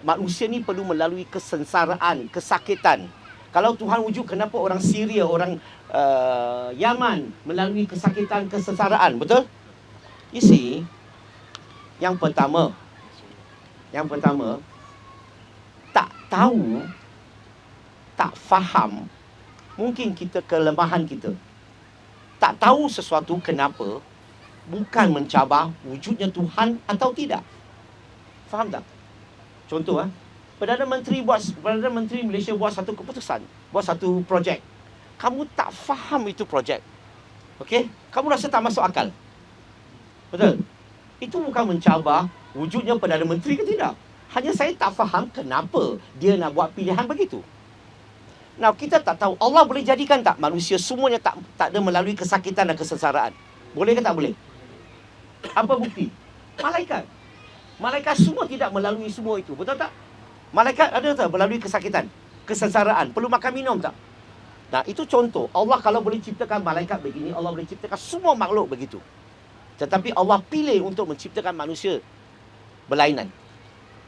manusia ni perlu melalui kesensaraan, kesakitan. Kalau Tuhan wujud, kenapa orang Syria, orang Yaman melalui kesakitan, kesengsaraan? Betul? You see, yang pertama, tak tahu, tak faham, mungkin kita kelemahan kita. Tak tahu sesuatu kenapa, bukan mencabar wujudnya Tuhan atau tidak. Faham tak? Contoh, Perdana Menteri Malaysia buat satu keputusan, buat satu projek. Kamu tak faham itu projek. Okey? Kamu rasa tak masuk akal. Betul? Itu bukan mencabar wujudnya Perdana Menteri ke tidak. Hanya saya tak faham kenapa dia nak buat pilihan begitu. Now, kita tak tahu Allah boleh jadikan tak manusia semuanya tak ada melalui kesakitan dan kesengsaraan. Boleh ke tak boleh? Apa bukti? Malaikat semua tidak melalui semua itu. Betul tak? Malaikat ada tak melalui kesakitan, kesengsaraan? Perlu makan minum tak? Nah, itu contoh. Allah kalau boleh ciptakan malaikat begini, Allah boleh ciptakan semua makhluk begitu. Tetapi Allah pilih untuk menciptakan manusia berlainan.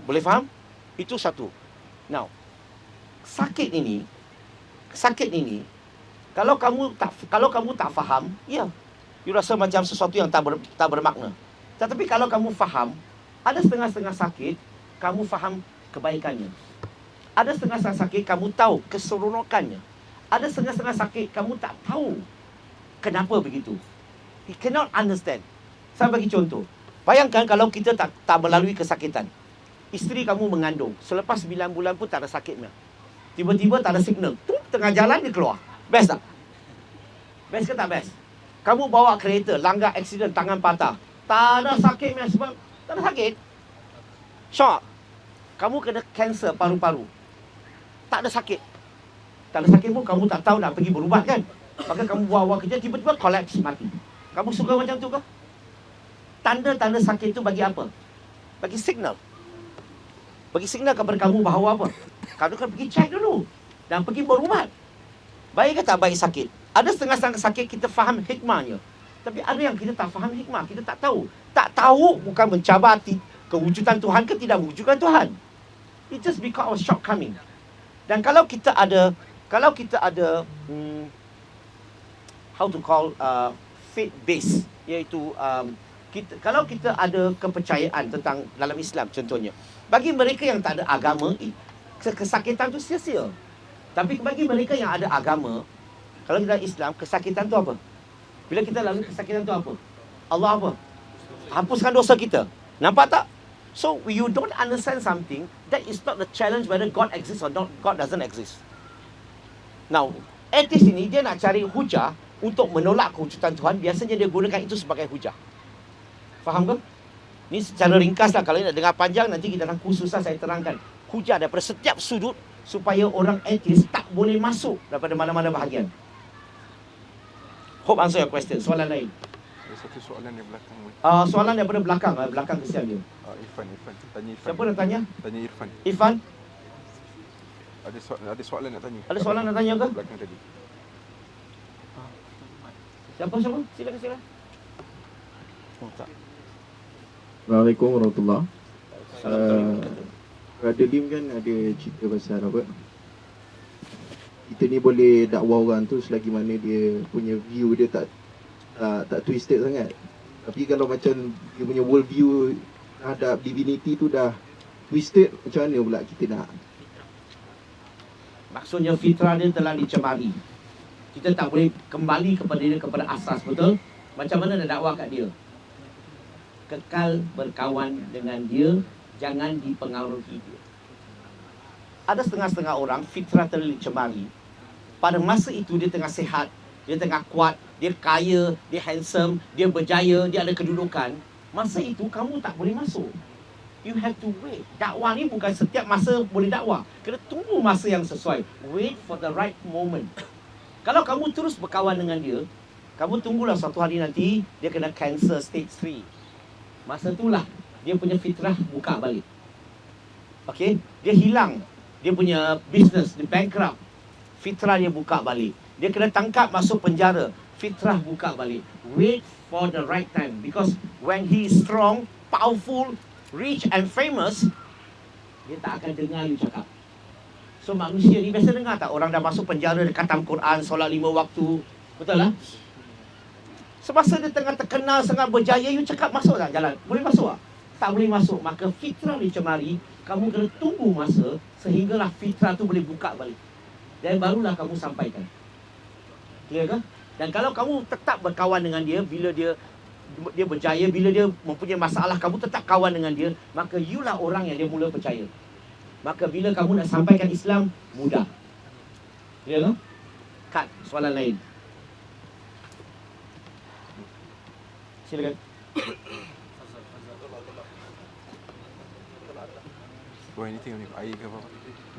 Boleh faham? Itu satu. Now, sakit ini, kalau kamu tak faham, ya, you rasa macam sesuatu yang tak bermakna. Tetapi kalau kamu faham, ada setengah-setengah sakit, kamu faham kebaikannya. Ada setengah-setengah sakit, kamu tahu keseronokannya. Ada setengah-setengah sakit, kamu tak tahu kenapa begitu. You cannot understand. Saya bagi contoh. Bayangkan kalau kita tak melalui kesakitan. Isteri kamu mengandung. Selepas 9 bulan pun tak ada sakitnya. Tiba-tiba tak ada signal. Tengah jalan dia keluar. Best tak? Best ke tak best? Kamu bawa kereta, langgar aksiden, tangan patah. Tak ada sakitnya sebab tak ada sakit. Shock. Kamu kena kanser paru-paru. Tak ada sakit. Tak ada sakit pun kamu tak tahu nak pergi berubat kan? Maka kamu bawa kerja, tiba-tiba collapse, mati. Kamu suka macam tu ke? Tanda-tanda sakit itu bagi apa? Bagi signal. Bagi signal kepada kamu bahawa apa? Kamu kan pergi check dulu. Dan pergi berubat. Baik ke tak baik sakit? Ada setengah-setengah sakit kita faham hikmahnya. Tapi ada yang kita tak faham hikmah. Kita tak tahu. Tak tahu bukan mencabar kewujudan Tuhan ke tidak wujudkan Tuhan. It's just because of shortcoming. Dan kalau kita ada how to call faith base, iaitu kalau kita ada kepercayaan tentang dalam Islam contohnya. Bagi mereka yang tak ada agama, kesakitan tu sia-sia. Tapi bagi mereka yang ada agama, kalau kita Islam, kesakitan tu apa? Bila kita lalui kesakitan tu apa? Allah apa? Hapuskan dosa kita. Nampak tak? So, you don't understand something, that is not the challenge whether God exists or not, God doesn't exist. Now, atheist ini, dia nak cari hujah untuk menolak kewujudan Tuhan. Biasanya dia gunakan itu sebagai hujah. Faham ke? Ini secara ringkas lah. Kalau nak dengar panjang, nanti kita akan khususnya saya terangkan. Hujah daripada setiap sudut, supaya orang atheist tak boleh masuk daripada mana-mana bahagian. Hope answer your question. Soalan lain.
Ada satu soalan di belakang.
Soalan daripada belakang kesian dia.
Irfan. Tanya Irfan.
Siapa nak tanya?
Tanya Irfan.
Irfan?
Ada soalan nak tanya.
Ada soalan nak tanya ke?
Belakang tadi.
Siapa? Silakan. Oh, tak.
Assalamualaikum warahmatullahi wabarakatuh. Brother Lim kan ada cerita pasal apa, kita ni boleh dakwa orang tu selagi mana dia punya view dia tak twisted sangat. Tapi kalau macam dia punya world view terhadap divinity tu dah twisted, macam mana pula kita nak?
Maksudnya fitrah dia telah dicemari. Kita tak boleh kembali kepada asas, betul? Macam mana nak dakwah kat dia? Kekal berkawan dengan dia, jangan dipengaruhi dia. Ada setengah-setengah orang fitratul cemari. Pada masa itu dia tengah sihat, dia tengah kuat, dia kaya, dia handsome, dia berjaya, dia ada kedudukan. Masa itu kamu tak boleh masuk. You have to wait. Dakwah ni bukan setiap masa boleh dakwah. Kena tunggu masa yang sesuai. Wait for the right moment. Kalau kamu terus berkawan dengan dia, kamu tunggulah satu hari nanti dia kena cancer stage 3. Masa itulah dia punya fitrah buka balik. Okey, dia hilang. Dia punya business, dia bankrupt. Fitrah dia buka balik. Dia kena tangkap masuk penjara. Fitrah buka balik. Wait for the right time. Because when he is strong, powerful, rich and famous, dia tak akan dengar you cakap. So manusia ni biasa dengar tak orang dah masuk penjara, dia khatam Quran, solat 5 waktu. Betul lah? Semasa dia tengah terkenal, sangat berjaya, you cakap masuk tak jalan? Boleh masuk tak? Tak boleh masuk. Maka fitrah dicemari, kamu kena tunggu masa sehinggalah fitrah tu boleh buka balik. Dan barulah kamu sampaikan. Clear ke? Dan kalau kamu tetap berkawan dengan dia, bila dia berjaya, bila dia mempunyai masalah, kamu tetap kawan dengan dia, maka you lah orang yang dia mula percaya. Maka bila kamu nak sampaikan Islam, mudah. Clear ke? Cut. Soalan lain. Silakan.
Buat anything ni, air ke apa?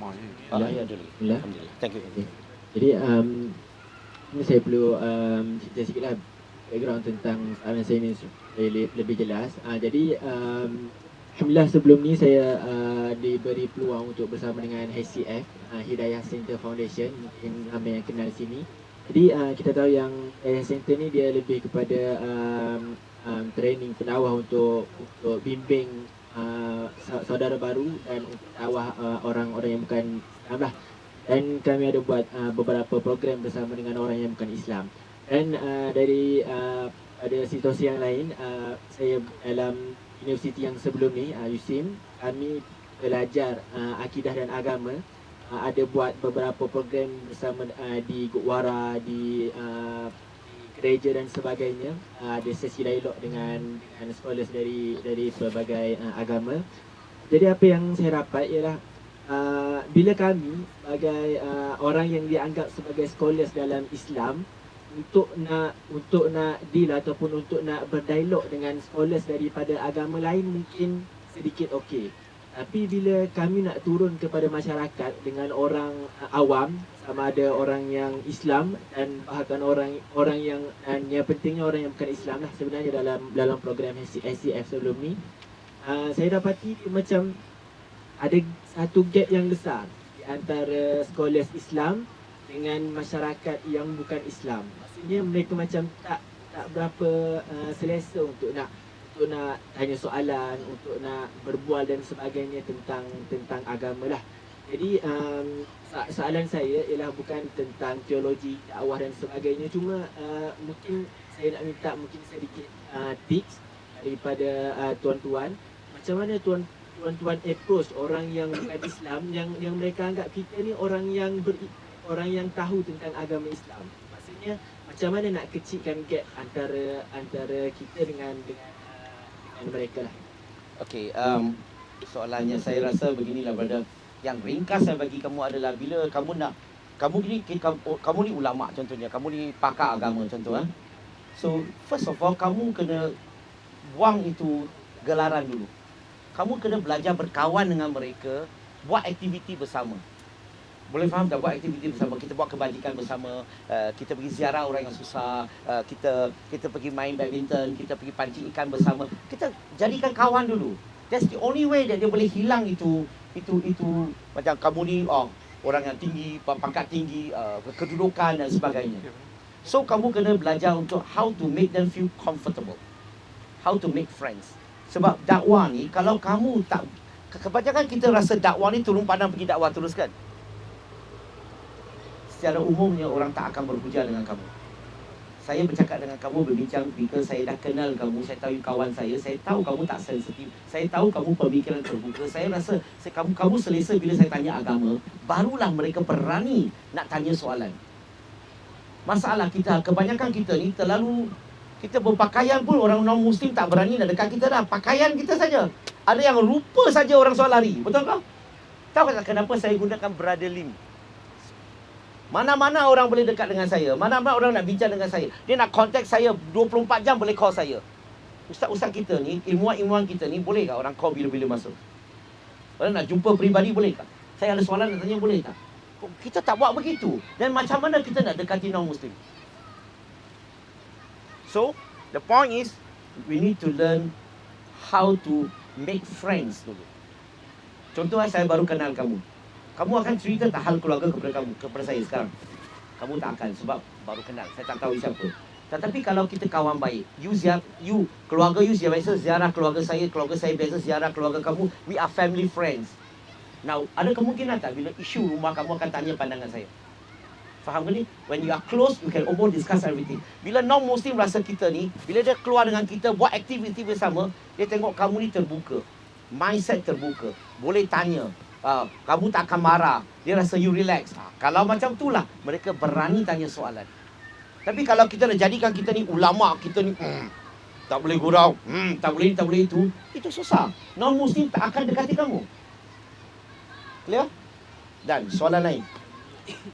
Mau je.
Ya dulu.
Alhamdulillah.
Alhamdulillah. Thank you.
Okay. Jadi ini saya perlu cerita sikit lah background tentang soalan saya ni supaya lebih jelas. Jadi alhamdulillah sebelum ni saya diberi peluang untuk bersama dengan HCF, Hidayah Center Foundation, mungkin ramai yang kenal sini. Jadi kita tahu yang Hidayah Center ni dia lebih kepada training pendakwah untuk bimbing saudara baru dan untuk dakwah orang-orang yang bukan Islam lah. Dan kami ada buat beberapa program bersama dengan orang yang bukan Islam. Dan dari ada situasi yang lain, saya dalam universiti yang sebelum ni, USIM, kami belajar akidah dan agama. Ada buat beberapa program bersama di Gurdwara, di gereja dan sebagainya. Ada sesi dialog dengan scholars dari pelbagai agama. Jadi apa yang saya dapat ialah bila kami sebagai orang yang dianggap sebagai scholars dalam Islam untuk nak deal ataupun untuk nak berdialog dengan scholars daripada agama lain mungkin sedikit okey. Tapi bila kami nak turun kepada masyarakat dengan orang awam, sama ada orang yang Islam dan bahkan orang yang, dan yang pentingnya orang yang bukan Islam lah sebenarnya dalam program SCF sebelum ni, saya dapati macam ada satu gap yang besar di antara scholars Islam dengan masyarakat yang bukan Islam. Maksudnya mereka macam tak berapa selesa untuk nak tanya soalan, untuk nak berbual dan sebagainya tentang agama lah. Jadi soalan saya ialah bukan tentang teologi, dakwah dan sebagainya, cuma mungkin saya nak minta mungkin sedikit tips daripada tuan-tuan, macam mana tuan-tuan approach orang yang bukan Islam, yang mereka anggap kita ni orang yang tahu tentang agama Islam. Maksudnya macam mana nak kecilkan gap antara kita dengan mereka lah.
Okey, soalannya saya rasa beginilah brother. Yang ringkas saya bagi kamu adalah bila kamu ni ulama contohnya, kamu ni pakar agama contoh So first of all kamu kena buang itu gelaran dulu. Kamu kena belajar berkawan dengan mereka, buat aktiviti bersama. Boleh faham tak? Buat aktiviti bersama. Kita buat kebajikan bersama, kita pergi ziarah orang yang susah, kita pergi main badminton, kita pergi pancing ikan bersama. Kita jadikan kawan dulu. That's the only way that dia boleh hilang itu macam kamu ni orang yang tinggi, pangkat tinggi, kedudukan dan sebagainya. So kamu kena belajar untuk how to make them feel comfortable, how to make friends. Sebab dakwah ni kalau kamu tak, kebanyakan kita rasa dakwah ni turun padang pergi dakwah terus kan. Secara umumnya orang tak akan berhujah dengan kamu. Saya bercakap dengan kamu, berbincang because saya dah kenal kamu, saya tahu kawan saya tahu kamu tak sensitif, saya tahu kamu pemikiran terbuka. Saya rasa kamu selesa bila saya tanya agama, barulah mereka berani nak tanya soalan. Masalah kita, kebanyakan kita ni terlalu Kita berpakaian pun orang non-Muslim tak berani nak dekat kita dah. Pakaian kita saja. Ada yang rupa saja orang soal lari. Betul tak? Tahu tak kenapa saya gunakan Brother Lim? Mana-mana orang boleh dekat dengan saya. Mana-mana orang nak bincang dengan saya. Dia nak contact saya 24 jam boleh call saya. Ustaz-ustaz kita ni, ilmuwan-ilmuwan kita ni, boleh tak orang call bila-bila masuk? Orang nak jumpa peribadi boleh tak? Saya ada soalan nak tanya boleh tak? Kita tak buat begitu. Dan macam mana kita nak dekati non-Muslim? So, the point is, we need to learn how to make friends dulu. Contoh saya baru kenal kamu. Kamu akan cerita tak hal keluarga kepada saya sekarang. Kamu tak akan sebab baru kenal. Saya tak tahu siapa. Tetapi kalau kita kawan baik, keluarga you biasa ziarah keluarga saya biasa ziarah keluarga kamu. We are family friends. Now, ada kemungkinan tak bila isu rumah kamu akan tanya pandangan saya? Faham ke ni? When you are close, you can almost discuss everything. Bila non-Muslim rasa kita ni, bila dia keluar dengan kita, buat aktiviti bersama, dia tengok kamu ni terbuka. Mindset terbuka. Boleh tanya. Kamu tak akan marah. Dia rasa you relax. Kalau macam itulah, mereka berani tanya soalan. Tapi kalau kita nak jadikan kita ni ulama, kita ni tak boleh gurau, tak boleh ni, tak boleh itu susah. Non-Muslim tak akan dekati kamu. Clear? Dan soalan lain.